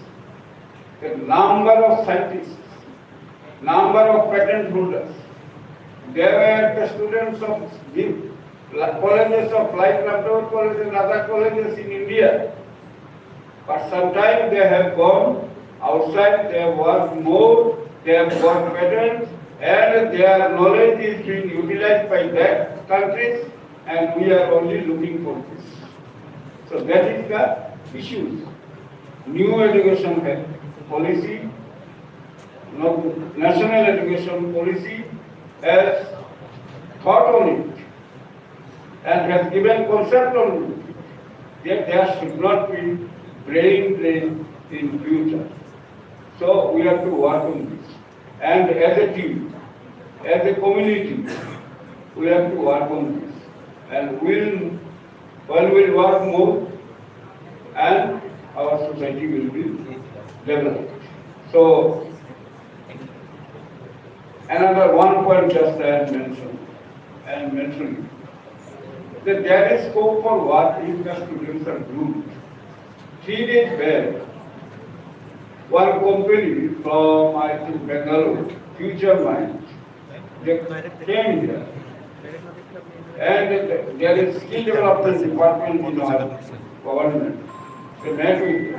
the number of scientists, number of patent holders. They were the students of the colleges of like Ranthambore College and other colleges in India. But sometimes they have gone outside, they have worked more, they have got patents, and their knowledge is being utilized by that countries, and we are only looking for this. So that is the issues. New education policy, national education policy has thought on it and has given concept on it that there should not be brain drain in future. So we have to work on this. And as a team, as a community, we have to work on this. And we'll work more and our society will be developed. So, another one point just I had mentioned, that there is scope for what if the students are groomed. 3 days back, one company from, I think, Bangalore, Future Mind, they came here. And there is skill development department in our government. They met with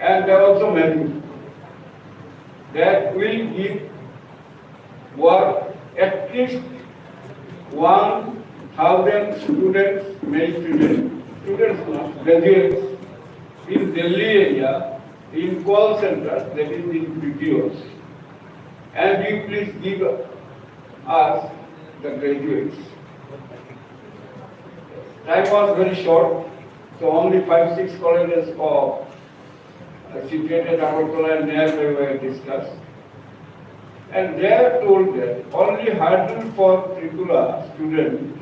and they also met with that will give work at least 1,000 students, male students, not graduates in Delhi area, in call centers, that is in BPOs. And you please give us the graduates. Time was very short, so only 5-6 colleges of situated Agartala and nearby were discussed. And they are told that only hurdle for Tripura student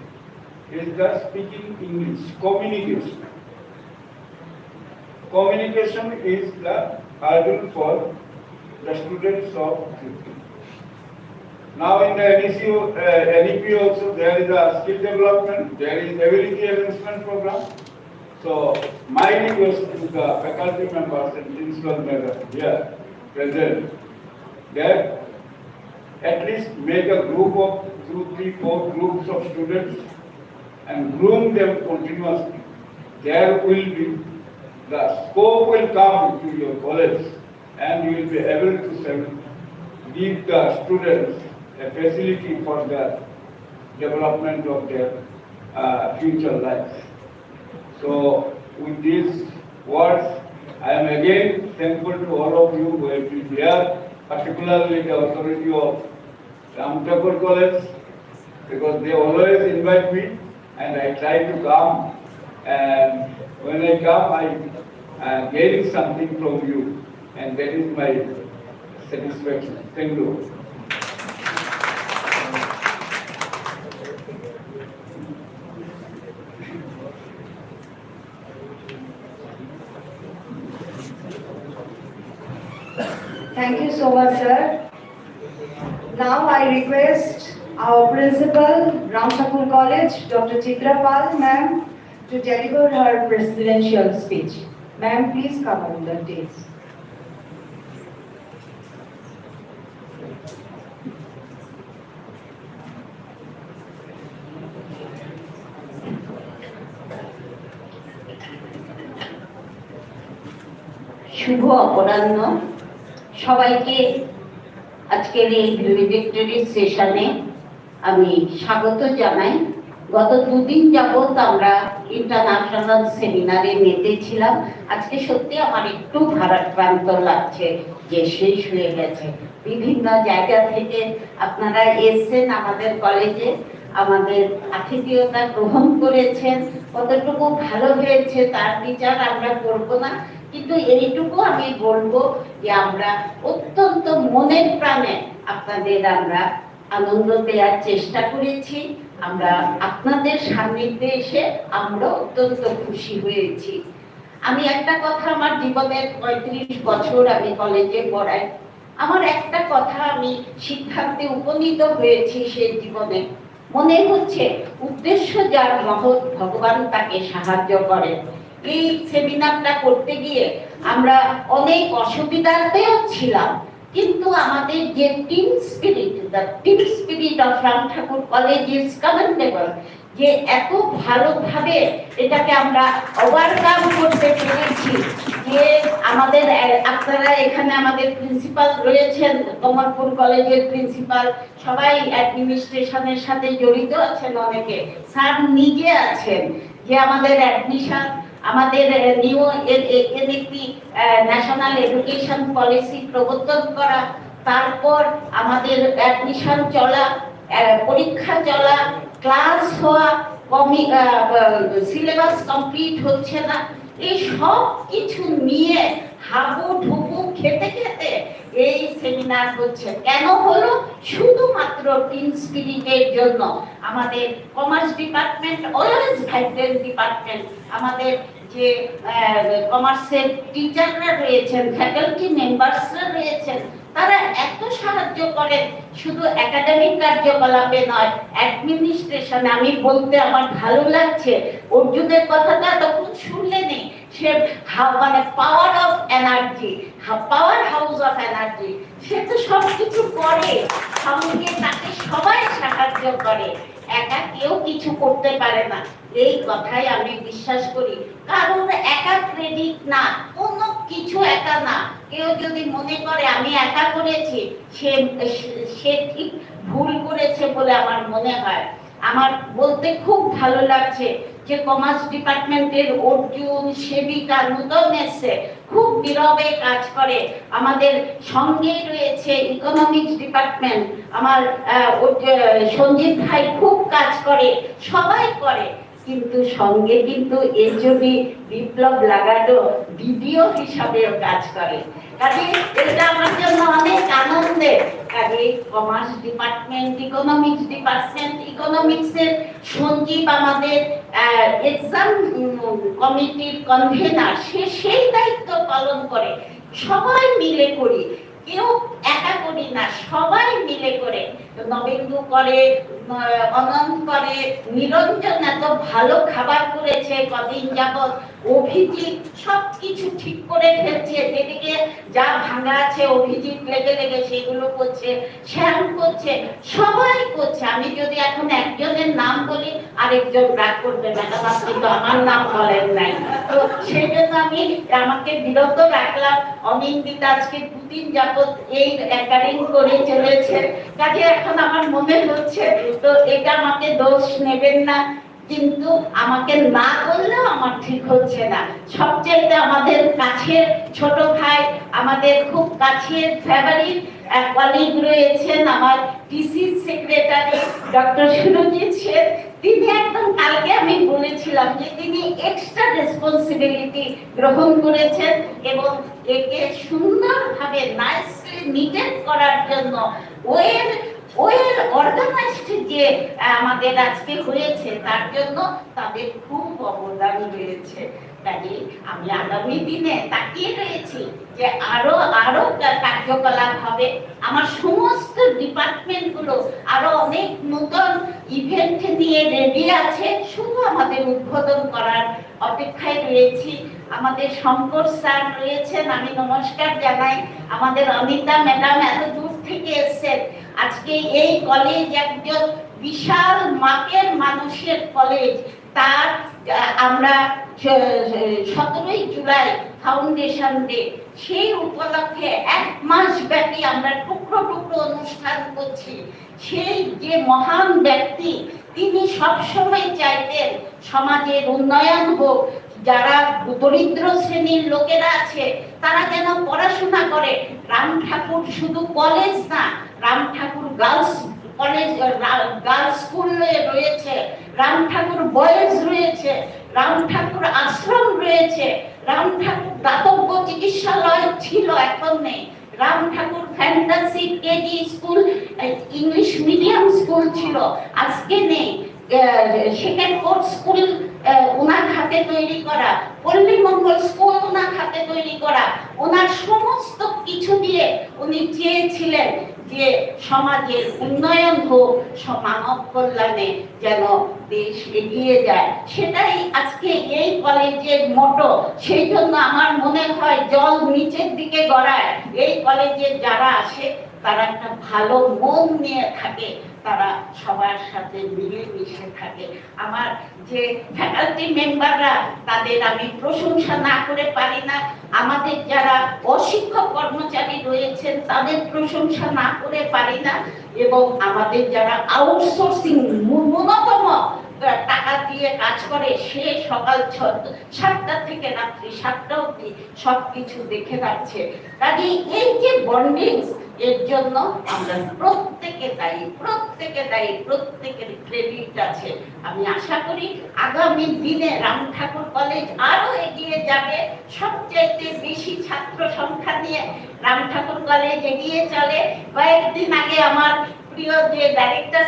is the speaking English, communication. Communication is the hurdle for the students of Tripura. Now in the NEP also there is a skill development, there is ability enhancement program. So my request to the faculty members and principal members here present that at least make a group of 2, 3, 4 groups of students and groom them continuously. There will be, the scope will come to your college and you will be able to give the students a facility for the development of their future life. So with these words, I am again thankful to all of you who have been here, particularly the authority of Ramthakur College, because they always invite me and I try to come. And when I come, I gain something from you, and that is my satisfaction. Thank you. Thank you so much, sir. Now I request our principal, Ramthakur College, Dr. Chitra Pal, ma'am, to deliver her presidential speech. Ma'am, please come on the dais. শুভ অপরাহ্ন সবাইকে আজকের এই ভ্যালেডিক্টরি সেশনে আমি স্বাগত জানাই। গত দুদিন যাবত আমরা ইন্টারন্যাশনাল সেমিনারে মেতেছিলাম। আজকে সত্যি আমার একটু ভারাক্রান্ত লাগছে যে শেষ হয়ে গেছে। বিভিন্ন জায়গা থেকে আপনারা এসেছেন আমাদের কলেজে, আমাদের আতিথেয়তা গ্রহণ করেছেন। কতটুকু ভালো হয়েছে তার বিচার আমরা করব না, কিন্তু এইটুকু আমি বলবো যে আমরা অত্যন্ত মনের প্রাণে আপনাদের আমরা আনন্দ দেওয়ার চেষ্টা করেছি। আমরা আপনাদের সান্নিধ্যে এসে আমরা অত্যন্ত খুশি হয়েছি। আমি একটা কথা, আমার জীবনের ৩৫ বছর আমি কলেজে পড়াই, আমার একটা কথা আমি সিদ্ধান্তে উপনীত হয়েছি সে জীবনে। মনে হচ্ছে উদ্দেশ্য যার মহৎ, ভগবান তাকে সাহায্য করেন। এই সেমিনারটা করতে গিয়ে আমরা অনেক অসুবিধাতেও ছিলাম, কিন্তু আমাদের যে team spirit of Ramthakur college is commendable, যে এত ভালোভাবে এটাকে আমরা ওভারকাম করতে পেরেছি। যে আমাদের আপনারা এখানে আমাদের প্রিন্সিপাল রয়েছেন, কমলপুর কলেজের প্রিন্সিপাল, সবাই অ্যাডমিনিস্ট্রেশনের সাথে জড়িত আছেন, অনেকে স্যার নিজে আছেন। যে আমাদের অ্যাডমিশন, আমাদের নিউ একটি ন্যাশনাল এডুকেশন পলিসি প্রবর্তন করা, তারপর আমাদের অ্যাডমিশন চলা, পরীক্ষা চলা, ক্লাস হওয়া, সিলেবাস কমপ্লিট হচ্ছে না, এই সব কিছু নিয়ে হাবুডুবু খেতে খেতে এই সেমিনার হচ্ছে। কেন হলো? শুধুমাত্র টিম স্পিরিটের জন্য। আমাদের commerce department always vibrant department, আমাদের যে কমার্সের টিচাররা রয়েছেন, ফ্যাকাল্টি মেম্বার্সরা রয়েছেন, তারা এত সাহায্য করেন, শুধু একাডেমিক কার্যকলাপে নয়, অ্যাডমিনিস্ট্রেশনে। আমি বলতে আমার ভালো লাগছে, অর্জুনের কথাটা তখন শুনলে নেই, সে মানে power of energy, power house of energy, সে তো সব কিছু করে, সঙ্গে তাকে সবাই সাহায্য করে, একা কেউ কিছু করতে পারে না। এই কথাই আমি বিশ্বাস করি। কারণ একা ক্রেডিট না, কোনো কিছু একা না। কেউ যদি মনে করে আমি একা করেছি, সে ঠিক ভুল করেছে বলে আমার মনে হয়। আমার বলতে খুব ভালো লাগছে যে কমার্স ডিপার্টমেন্টের অর্জুন, সেবিকা, নূতন এসে খুব নীরবে কাজ করে। আমাদের সঙ্গেই রয়েছে ইকোনমিক্স ডিপার্টমেন্ট, আমার সঞ্জিত ভাই খুব কাজ করে, সবাই করে। কিন্তু সঙ্গে কিন্তু এজবি বিপ্লব লাগানো ভিডিও হিসাবেও কাজ করে। কাজে এটা আমার জন্য অনেক আনন্দের। কাজে কমার্স ডিপার্টমেন্ট, ইকোনমিক্সের সঞ্জীব আমাদের এক্সাম কমিটির কনভেনার, সে সেই দায়িত্ব পালন করে। সবাই মিলে করি, কেউ একা করি না, সবাই মিলে করে। নবেন্দু করে, অনন্ত করে, নিরঞ্জন এত ভালো খাবার করেছে কদিন যাবৎ, অভিজিৎ সবকিছু ঠিক করে ফেলছে, যেদিকে যা ভাঙা আছে অভিজিৎ লেগে লেগে সেগুলো করছে, শ্যাম করছে, সবাই করছে। আমি যদি এখন একজনের নাম বলি আরেকজন রাগ করবে, ম্যাডাম আপনি তো আমার নাম বলেন নাই। তো সেই জন্য আমাকে বিরত রাখলাম। অনিন্দিতা আজকে দুদিন যাবৎ এই অ্যাঙ্কারিং করে চলেছে। কাজে এখন আমার মনে হচ্ছে, তো এটা আমাকে দোষ নেবেন না, কিন্তু আমাকে না বললেও আমার ঠিক হচ্ছে না। সবচেয়ে আমাদের কাছের ছোট ভাই, আমাদের খুব কাছের ফেভারিট কলিগ রয়েছেন আমার TC secretary doctor Surajit Sen. তিনি একদম কালকে আমি বলেছিলাম যে তিনি এক্সট্রা রেসপন্সিবিলিটি গ্রহণ করেছেন এবং একে সুন্দরভাবে নাইসলি নিটেড করার জন্য ওয়েল অর্গানাইজড যে আমাদের আজকে হয়েছে তার জন্য তাদের খুব অবদান রয়েছে। কাজে আমি আগামী দিনে তাকিয়ে রয়েছি যে আরো কার্যকলাপ হবে। আমার সমস্ত ডিপার্টমেন্টগুলো আরো অনেক নতুন ইভেন্ট নিয়ে রেডি আছে, শুধু আমাদের উদ্বোধন করার অপেক্ষায় রয়েছি। আমাদের শঙ্কর স্যার রয়েছেন, আমি নমস্কার জানাই। আমাদের অনিতা ম্যাডাম এত দূর থেকে এসেছেন। আজকে এই কলেজ একজন বিশাল মাপের মানুষের কলেজ। তার আমরা 17ই জুলাই ফাউন্ডেশন ডে, সেই উপলক্ষে 1 মাস ব্যাপী আমরা টুকরো টুকরো অনুষ্ঠান করছি। সেই যে মহান ব্যক্তি, তিনি সবসময় চাইতেন সমাজের উন্নয়ন হোক, যারা দরিদ্র শ্রেণীর লোকেরা আছে তারা যেন পড়াশোনা করে। রাম ঠাকুর শুধু কলেজ না, রাম ঠাকুর গার্লস কলেজ, গার্লস স্কুল রয়েছে, রাম ঠাকুর বয়েজ রয়েছে, রাম ঠাকুর আশ্রম রয়েছে, রাম ঠাকুর দাতব্য চিকিৎসালয় ছিল, এখন নেই। Ram Thakur fantasy KG school, English medium school ছিল, আজকে নেই। সেকেন্ড কোর্স স্কুল ওনার হাতে তৈরি করা, পল্লী মঙ্গল স্কুল ওনার হাতে তৈরি করা। ওনার সমস্ত কিছু দিয়ে উনি চেয়েছিলেন যে সমাজের উন্নয়ন হোক, মানব কল্যাণে যেন দেশ এগিয়ে যায়। সেটাই আজকে এই কলেজের মোটো। সেই জন্য আমার মনে হয় জল নিচের দিকে গড়ায়। এই কলেজে যারা আসে তারা একটা ভালো মন নিয়ে থাকে, তারা সবার সাথে মিলেমিশে থাকে। আমার যে ফ্যাকাল্টি মেম্বাররা, তাদের আমি প্রশংসা না করে পারি না। আমাদের যারা অশিক্ষক কর্মচারী রয়েছেন তাদের প্রশংসা না করে পারি না। এবং আমাদের যারা আউটসোর্সিং ন্যূনতম টাকা দিয়ে কাজ করে, সে সকাল 7টা থেকে রাত্রি 7টা অবধি সবকিছু দেখে রাখছে। কাজে এই যে বন্ডিং, এর জন্য আমরা প্রত্যেকে দায়ী, প্রত্যেকের ক্রেডিট আছে। আমি আশা করি আগামী দিনে রাম ঠাকুর কলেজ আরো এগিয়ে যাবে। সবচেয়ে বেশি ছাত্র সংখ্যা নিয়ে রাম ঠাকুর কলেজ এগিয়ে চলে। কয়েকদিন আগে আমার প্রিয় যে ডাইরেক্টর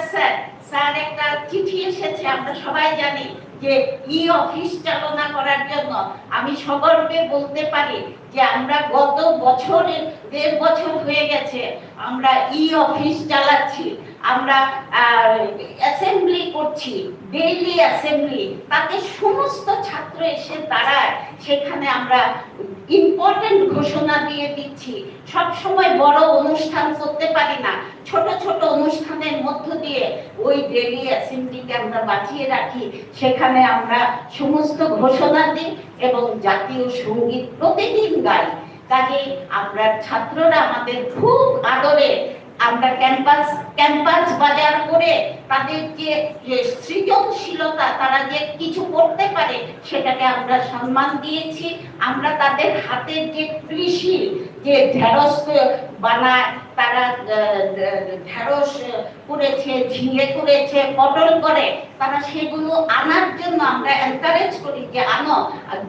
স্যার একটা চিঠি এসেছে, আমরা সবাই জানি যে ই অফিস চালনা করার জন্য। আমি সগর্বে বলতে পারি যে আমরা গত বছরের 1.5 বছর হয়ে গেছে আমরা ই অফিস চালাচ্ছি। আমরা অ্যাসেম্বলি করছি, ডেইলি অ্যাসেম্বলি, তাতে সমস্ত ছাত্র এসে দাঁড়ায়। সেখানে আমরা ইম্পর্টেন্ট ঘোষণা দিয়ে দিচ্ছি। সব সময় বড় অনুষ্ঠান করতে পারি না, ছোট ছোট অনুষ্ঠানের মধ্য দিয়ে ওই ডেইলি অ্যাসেম্বলিকে আমরা বাঁচিয়ে রাখি। সেখানে আমরা সমস্ত ঘোষণা দিই এবং জাতীয় সঙ্গীত প্রতিদিন গাই। কাজে আমরা ছাত্ররা আমাদের খুব আদরে। আমরা ক্যাম্পাস বাজার করে তাদের যে সৃজনশীলতা, তারা যে কিছু করতে পারে, সেটাকে আমরা সম্মান দিয়েছি। আমরা তাদের হাতের যে কৃষি, যে ঢেঁড়স বানায়, তারা ঢেঁড়স করেছে, ঝিঙে করেছে, পটল করে, তারা সেগুলো আনার জন্য আমরা এনকারেজ করি যে আনো,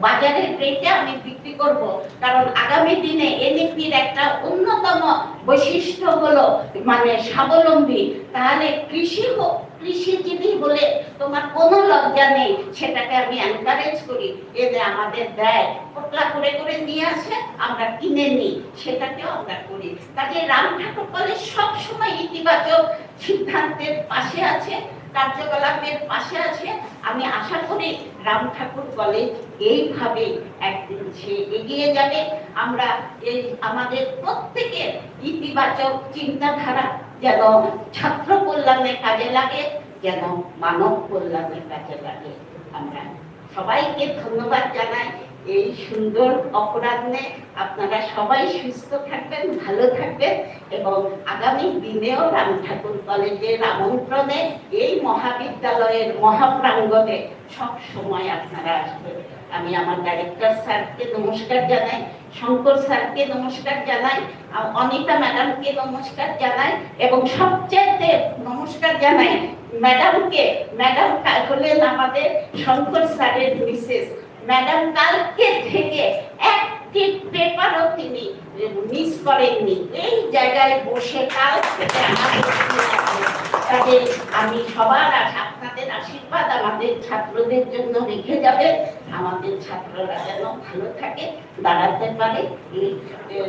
বাজারের রেটে আমি বিক্রি করব। কারণ আগামী দিনে এনইপির একটা অন্যতম বৈশিষ্ট্য হলো মানে স্বাবলম্বী। তাহলে কৃষিজীবী বলে তোমার কোনো লজ্জা নেই, সেটাকে আমি এনকারেজ করি। এদের আমাদের দেয়, পোটলা করে করে নিয়ে আসে, আমরা কিনে নিই, সেটাকেও আমরা করি। কাজে রাম ঠাকুর কলেজ সবসময় ইতিবাচক সিদ্ধান্তের পাশে আছে, কার্যকলাপের পাশে আছে। আমি আশা করি রাম ঠাকুর কলেজ এইভাবে একদিন সে এগিয়ে যাবে। আমরা এই আমাদের প্রত্যেকের ইতিবাচক চিন্তাধারা যেন ছাত্র কল্যাণের কাজে লাগে, যেন মানব কল্যাণের কাজে লাগে। আমরা সবাইকে ধন্যবাদ জানাই এই সুন্দর অপরাহ্নে আপনারা সবাই সুস্থ থাকবেন, ভালো থাকবেন এবং আগামী দিনেও রাম ঠাকুর কলেজের আমন্ত্রণে এই মহাবিদ্যালয়ের মহাপ্রাঙ্গণে সব সময় আপনারা আসবেন। আমি আমার ডাইরেক্টর স্যারকে নমস্কার জানাই, শঙ্কর স্যারকে নমস্কার জানাই, অনিতা ম্যাডামকে নমস্কার জানাই এবং সবচেয়ে নমস্কার জানাই ম্যাডামকে। ম্যাডাম হলেন আমাদের শঙ্কর স্যারের মিসেস। ম্যাডাম কালকে থেকে একটি পেপারও তিনি মিস করেননি, এই জায়গায় বসে কাল থেকে তাদের আমি সবার আপনাদের আশীর্বাদ আমাদের ছাত্রদের জন্য রেখে যাবে, আমাদের ছাত্ররা যেন ভালো থাকে, দাঁড়াতে পারে, এই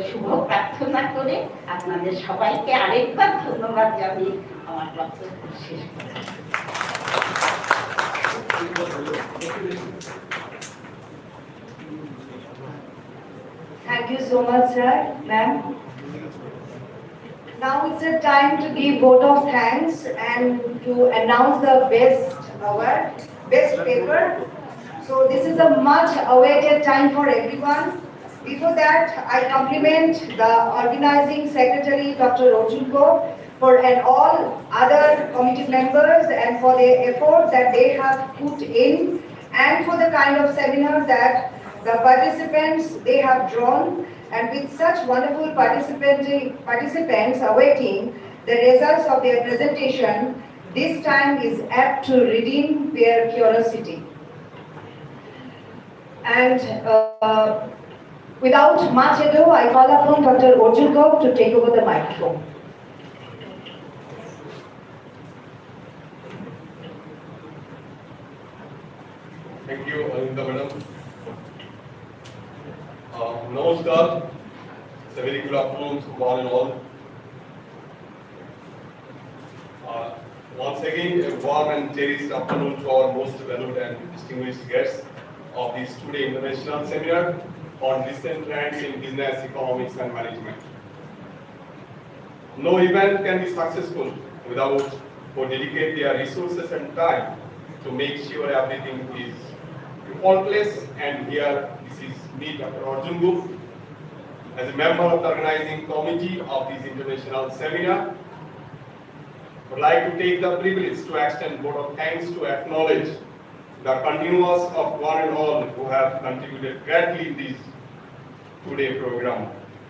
শুভ প্রার্থনা করে আপনাদের সবাইকে আরেকবার ধন্যবাদ জানিয়ে আমার বক্তব্য শেষ করছি। Thank you so much, sir, ma'am. Now it's a time to give vote of thanks and to announce the best paper. So this is a much awaited time for everyone. Before that, I compliment the organizing secretary, Dr. Rojunko, and all other committee members and for their effort that they have put in and for the kind of seminar that the participants they have drawn, and with such wonderful participants awaiting the results of their presentation, this time is apt to redeem their curiosity. And without much ado, I call upon Dr. Orjunko to take over the microphone. Thank you, Anita madam. Namaskar. It's a very good afternoon to one and all. Once again, a warm and cherished afternoon to our most valued and distinguished guests of this today international seminar on recent trends in business, economics and management. No event can be successful without who dedicate their resources and time to make sure everything is faultless, and here this is me, Dr. Arjun Gupta, as a member of the organizing committee of this international seminar. I would like to take the privilege to extend vote of thanks to acknowledge the continuous of one and all who have contributed greatly in this today program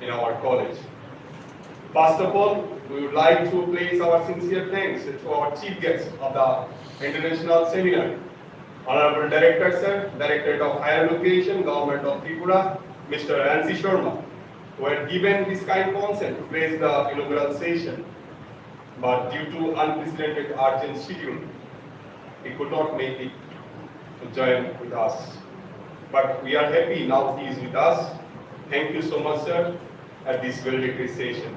in our college. First of all, we would like to place our sincere thanks to our chief guest of the international seminar, Honorable Director Sir, Directorate of Higher Education, Government of Tripura, Mr. Nancy Sharma, who had given this kind consent to place the inaugural session, but due to unprecedented urgent schedule, he could not make it to join with us. But we are happy now he is with us. Thank you so much, sir, at this valedictory session.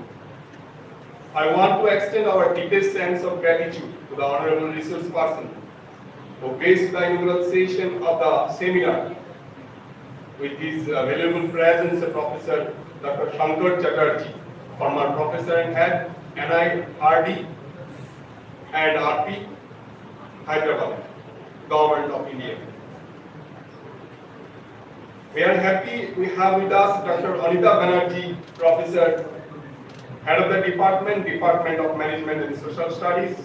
I want to extend our deepest sense of gratitude to the Honorable Resource Person who graced the inaugural session of the seminar with his valuable presence, Professor Dr. Shankar Chatterjee, former Professor and Head, NIRD and RP, Hyderabad, Government of India. We are happy we have with us Dr. Anita Banerjee, Professor, Head of the Department of Management and Social Studies,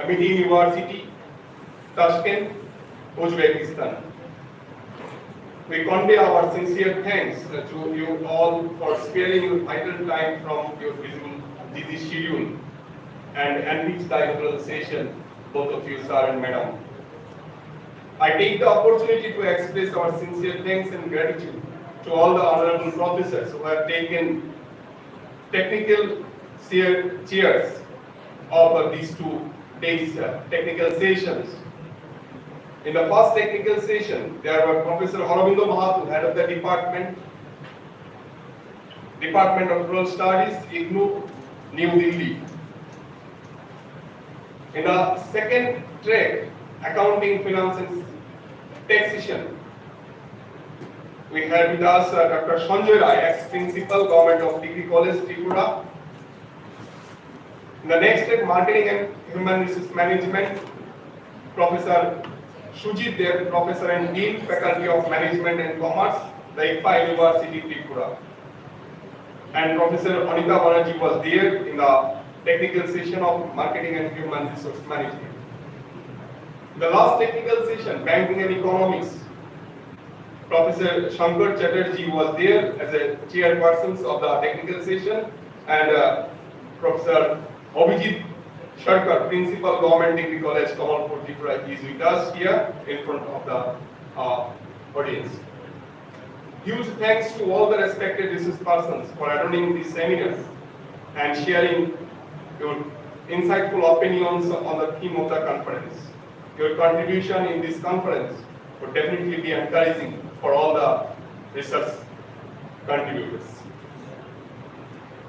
Amity University, Tashkent, Uzbekistan. We convey our sincere thanks to you all for sparing your vital time from your busy schedule and enrich the inaugural session, both of you, sir and madam. I take the opportunity to express our sincere thanks and gratitude to all the honorable professors who have taken technical chairs of these 2 days technical sessions. In the first technical session, there were Professor Harabindo Mahato, Head of the Department of Rural Studies, IGNOU, New Delhi. In the second track, Accounting, Finance and Taxation, we had with us Dr. Sanjay Rai, ex-principal, Government of Degree College, Tripura. In the next track, Marketing and Human Resource Management, Professor Shujit Dev, Professor and Dean, Faculty of Management and Commerce, the IPA University, Tripura. And Professor Anita Banerjee was there in the technical session of Marketing and Human Resource Management. The last technical session, Banking and Economics, Professor Shankar Chatterjee was there as a chairperson of the technical session, and Professor Abhijit Sharkar, Principal Government Degree College, Kamalpur, Tripura, is with us here in front of the audience. Huge thanks to all the respected resource persons for attending this seminar and sharing your insightful opinions on the theme of the conference. Your contribution in this conference would definitely be encouraging for all the research contributors.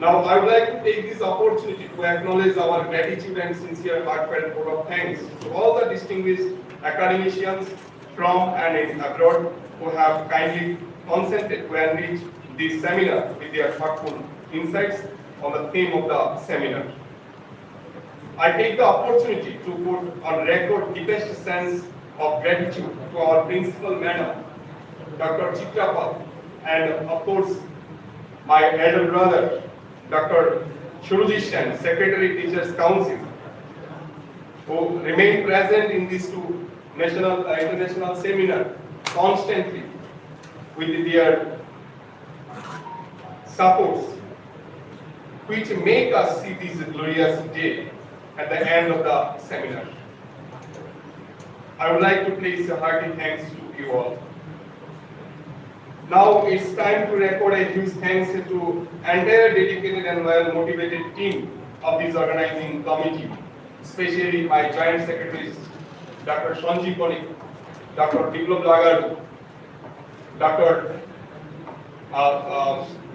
Now, I would like to take this opportunity to acknowledge our gratitude and sincere heartfelt vote of thanks to all the distinguished academicians from and in abroad who have kindly consented to enrich this seminar with their thoughtful insights on the theme of the seminar. I take the opportunity to put on record deepest sense of gratitude to our principal madam, Dr. Chitra Pal, and of course, my elder brother, Dr. Shuruji Sen, Secretary Teachers Council, who remain present in these two international seminar constantly with their supports, which make us see this glorious day at the end of the seminar. I would like to place a hearty thanks to you all. Now it's time to record a huge thanks to entire dedicated and well motivated team of this organizing committee, especially my joint secretaries, Dr. Sanjeev Panik, Dr. Biplab Lagadu, Dr.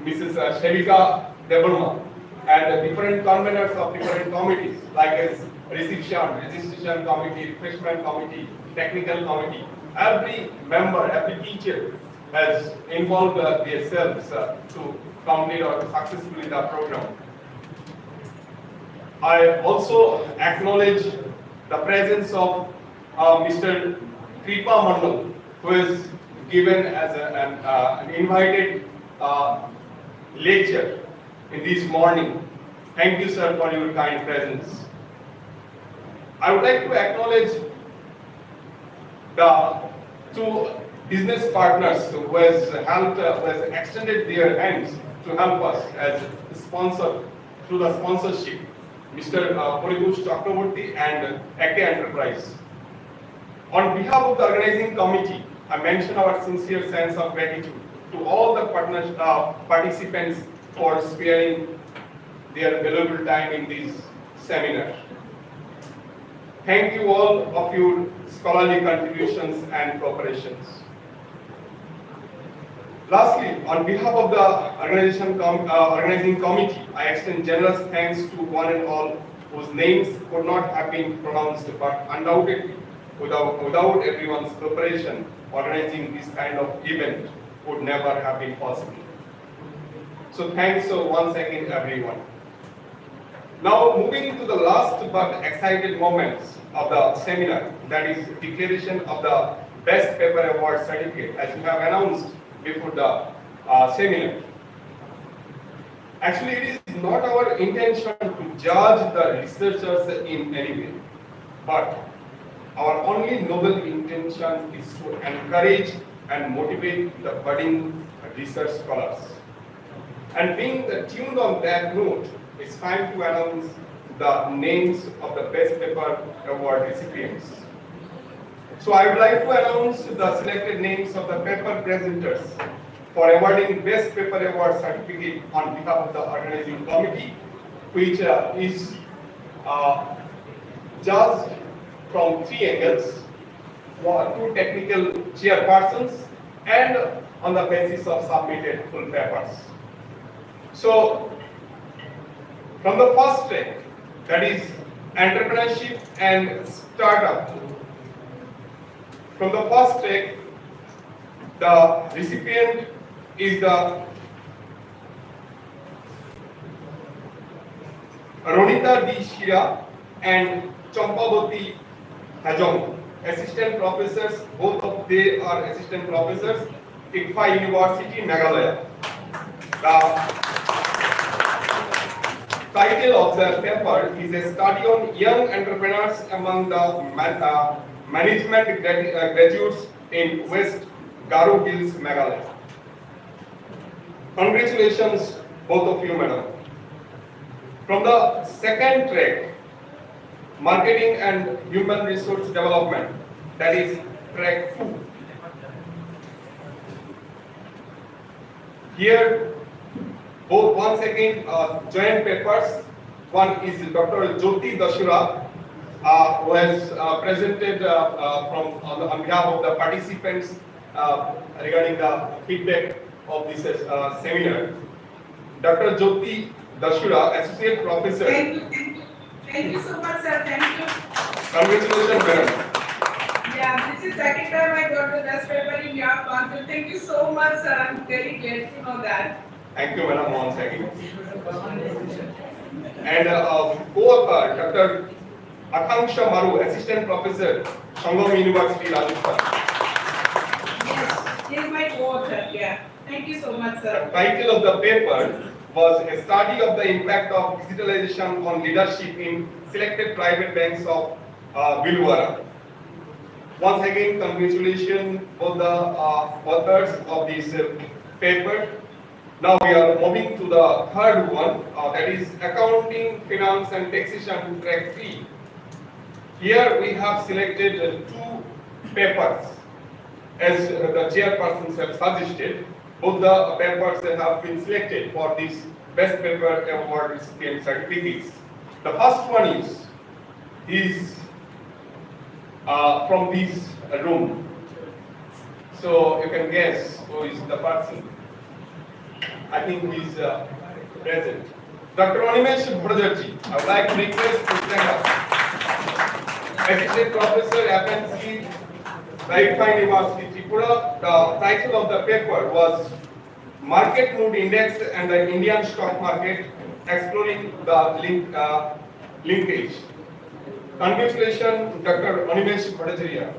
Mrs. Shevika Debarma, and the different conveners of different committees like as reception, registration committee, refreshment committee, technical committee. Every member, every teacher has involved themselves to complete or successfully the program. I also acknowledge the presence of Mr. Kripa Mandal, who is given as an invited lecture in this morning. Thank you, sir, for your kind presence. I would like to acknowledge the two business partners who has helped, who has extended their hands to help us as sponsor through the sponsorship, Mr. Poribush Chakraborty and Eke Enterprise. On behalf of the organizing committee, I mention our sincere sense of gratitude to all the participants for sparing their valuable time in this seminar. Thank you all of your scholarly contributions and cooperations. Lastly, on behalf of the organizing committee, I extend generous thanks to one and all whose names could not have been pronounced, but undoubtedly, without everyone's cooperation, organizing this kind of event would never have been possible. So thanks once again, everyone. Now moving to the last but excited moments of the seminar, that is declaration of the Best Paper Award certificate, as we have announced before the seminar. Actually, it is not our intention to judge the researchers in any way, but our only noble intention is to encourage and motivate the budding research scholars. And being tuned on that note, it's time to announce the names of the Best Paper Award recipients. So I would like to announce the selected names of the paper presenters for awarding Best Paper Award certificate on behalf of the organizing committee, which is judged from three angles: two technical chairpersons and on the basis of submitted full papers. So, from the first track, that is entrepreneurship and startup. From the first track, the recipient is the Ronita D. Shira and ICFA University, Meghalaya. The title of the paper is a study on young entrepreneurs among the management graduates in West Garo Hills, Meghalaya. Congratulations, both of you, madam. From the second track, marketing and human resource development, that is track 2. Here, both once again joint papers. One is Dr. Jyoti Dashura, who has presented on behalf of the participants regarding the feedback of this seminar. Dr. Jyoti Dashura, Associate Professor. Thank you so much, sir. Thank you. Congratulations, madam. Yeah, this is second time I got the best paper in your council. Thank you so much, sir. I'm very glad to know that. Thank you, madam, once again. And co-author, Dr. Akanksha Maru, Assistant Professor, Sangam University, Rajasthan. Yes, he is my co-author. Yeah. Thank you so much, The sir. title of the paper was a study of the impact of digitalization on leadership in selected private banks of Bhilwara. Once again, congratulations for the authors of this paper. Now we are moving to the third one, that is accounting, finance and taxation, track 3. Here we have selected 2 papers as the chairpersons have suggested. Both the papers have been selected for this best paper award recipient certificates. The first one is from this room. So you can guess who is the person. I think he is present. Dr. Animesh Bhattacharya, I would like to request to stand up. Assistant Professor, FNC, ICFA University, Tripura. The title of the paper was Market Mood Index and the Indian Stock Market, Exploring the Linkage. Congratulations, Dr. Animesh Bhattacharya.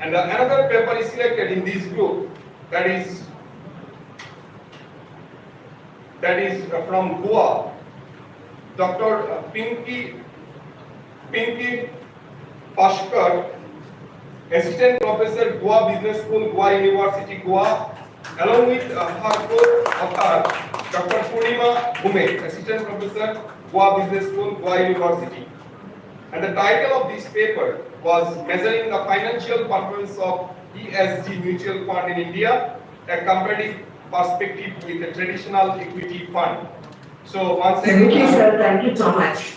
And another paper is selected in this group, that is from Goa. Dr. Pinky Pashkar, Assistant Professor, Goa Business School, Goa University, Goa, along with her co-author, Dr. Purnima Bhume, Assistant Professor, Goa Business School, Goa University. And the title of this paper was Measuring the Financial Performance of ESG Mutual Fund in India, a Comparative Perspective with a Traditional Equity Fund. So once again, thank you, sir. Thank you so much.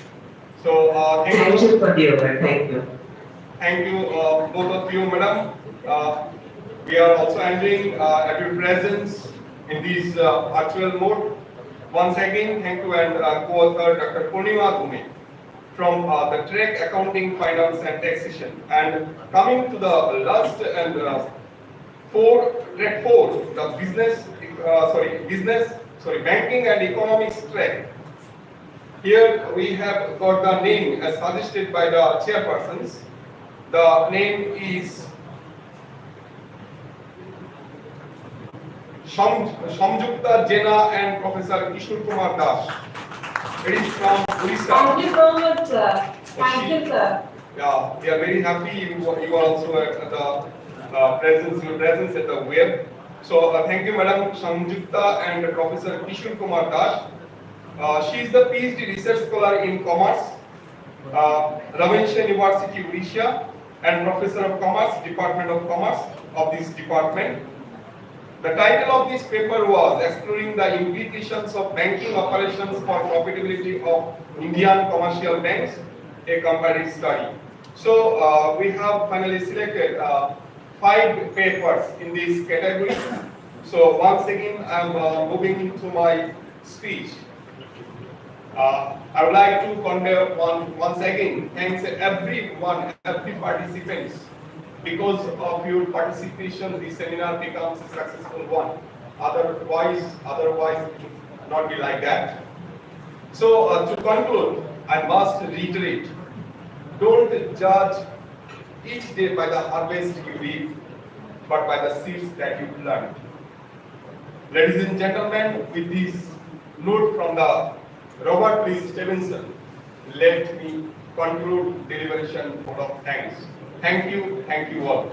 So Thank you for the award. Thank you. Thank you, both of you, madam. We are also enjoying your presence in this virtual mode. Once again, thank you and co-author Dr. Purnima Bhume from the track Accounting, Finance and Taxation. And coming to the last and track 4, the banking and economics track. Here we have got the name as suggested by the chairpersons. The name is Shamjukta Jena and Professor Kishore Kumar Das. It is from Odisha. Thank you so much, sir. Thank you, sir. Yeah, we are very happy you are also at the presence at the web. So thank you, Madam Shamjukta and Professor Kishore Kumar Das. She is the PhD research scholar in commerce, Ramesh University, Odisha, and Professor of Commerce, Department of Commerce of this department. The title of this paper was Exploring the Implications of Banking Operations for Profitability of Indian Commercial Banks, a Comparative Study. So we have finally selected 5 papers in this category. So once again, I am moving to my speech. I would like to convey once again thanks everyone, every participants. Because of your participation, the seminar becomes a successful one. Otherwise, it would not be like that. So to conclude, I must reiterate: don't judge each day by the harvest you reap. but by the seeds that you plant. Ladies and gentlemen, with this note from the Robert Louis Stevenson, let me conclude deliberation vote of thanks. Thank you all.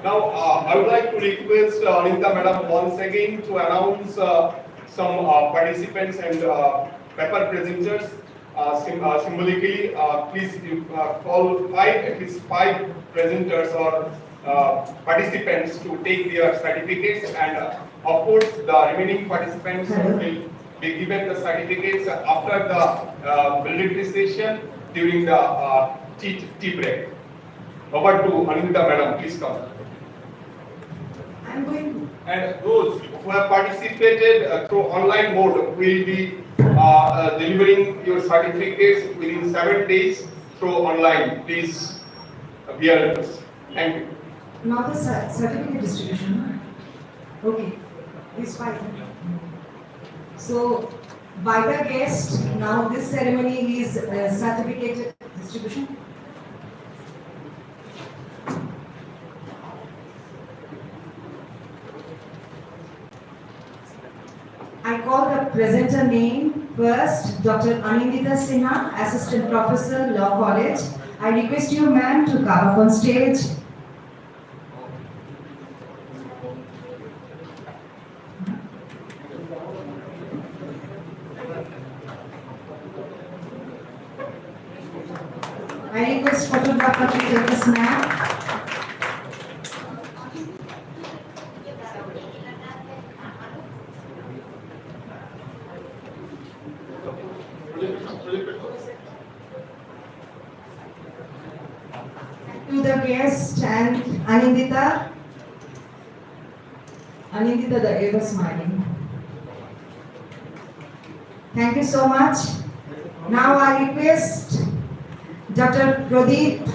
Now, I would like to request Anita Madam once again to announce some participants and paper presenters. Symbolically, please call at least five presenters or participants to take their certificates, and of course the remaining participants will be given the certificates after the valedictory session during the tea break. Over to Anita Madam, please come. I'm going to. And those who have participated through online mode will be delivering your certificates within 7 days through online. Please bear with us. Thank you. Now the certificate distribution. Okay, it's fine. So, by the guest, now this ceremony is certificate distribution. I call the presenter name first, Dr. Anindita Sinha, Assistant Professor, Law College. I request you, ma'am, to come up on stage. I request photographer to take a snap. To the guest and Anindita. Anindita, the ever smiling. Thank you so much. Now I request Dr. Pradeep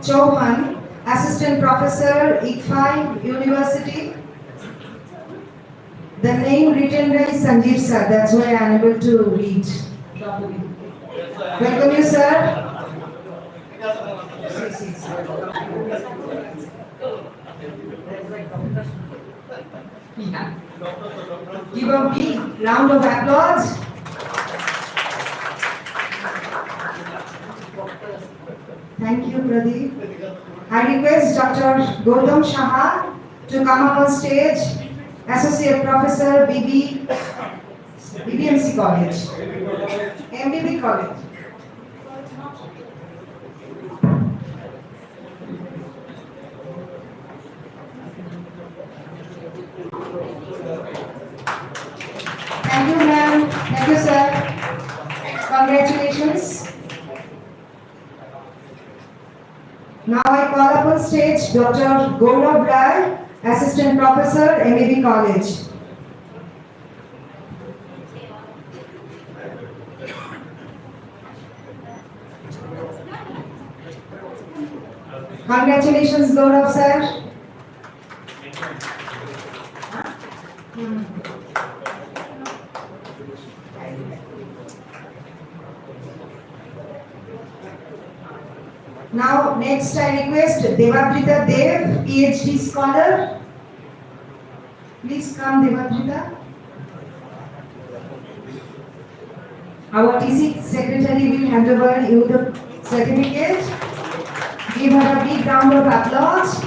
Chauhan, Assistant Professor, ICFI University. The name written by Sanjeev sir, that's why I am able to read properly. Welcome you, sir. Yeah. Give a big round of applause. Thank you, Pradeep. I request Dr. Gautam Shah to come up on stage, Associate Professor, BBMC College, MBB College. Thank you, ma'am. Thank you, sir. Congratulations. Now I call up on stage Dr. Gaurav Rai, Assistant Professor, MAB College. Congratulations, Gaurav sir. Now, next I request Devabrita Dev, PhD scholar. Please come, Devabrita. Our TC secretary will hand over you the certificate. Give her a big round of applause.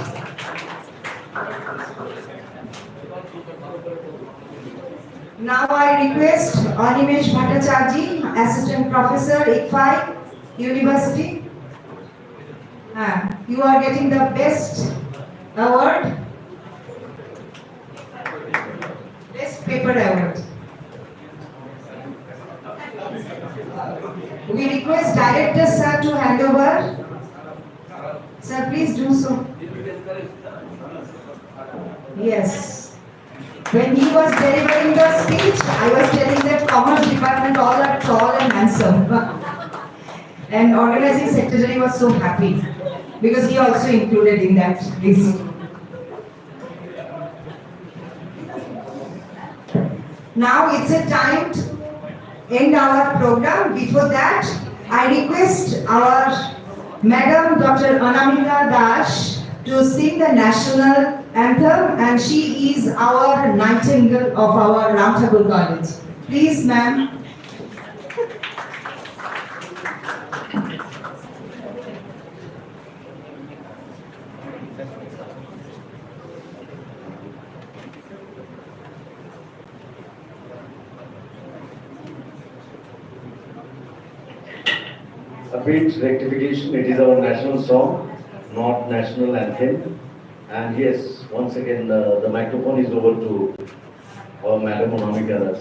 Now I request Animesh Bhattacharjee, Assistant Professor, ICFI University. You are getting the best award, best paper award. We request Director sir to hand over. Sir, please do so. Yes. When he was delivering the speech, I was telling that Commerce Department all are tall and handsome. And Organizing Secretary was so happy. because he also included in that list. Now it's a time to end our program. Before that, I request our Madam Dr. Anamika Dash to sing the national anthem, and she is our nightingale of our Ram Thakur College. Please, ma'am. A bit rectification, it is our national song, not national anthem. And yes, once again, the microphone is over to our Madam Anamika Das.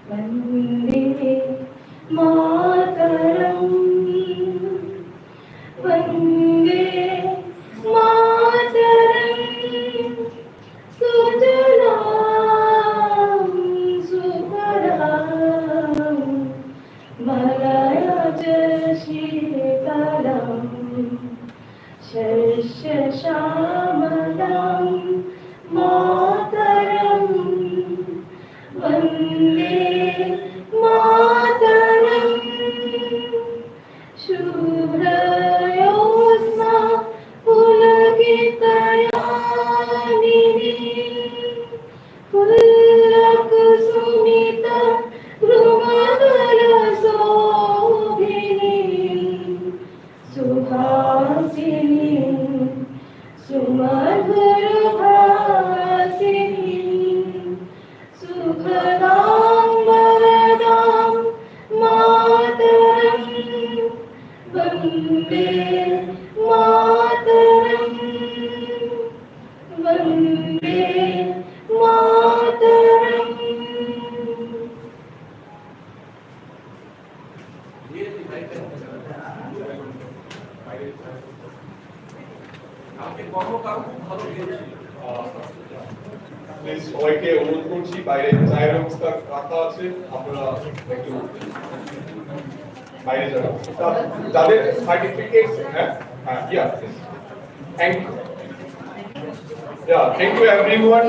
Vande Mataram Vande Mataram सुजलां सुफलां मलयज शीतलं शस्यश्यामलां मातरम् वन्दे मातरम् शुभ्रयोत्स्ना पुलकितयामिनी फुल्लकुसुमित भ्रुमदलशोभिनी सुहासिनी सुमधुरभासिनी सुखदां वरदां मातरम् Vande Mataram Vande Mataram please সবাইকে অনুরোধ করছি, বাইরে চায়ের ব্যবস্থা রাখা আছে, আপনারা একটু বাইরে যাবেন। যাদের সার্টিফিকেট, হ্যাঁ হ্যাঁ, থ্যাংক ইউ এভরিওয়ান।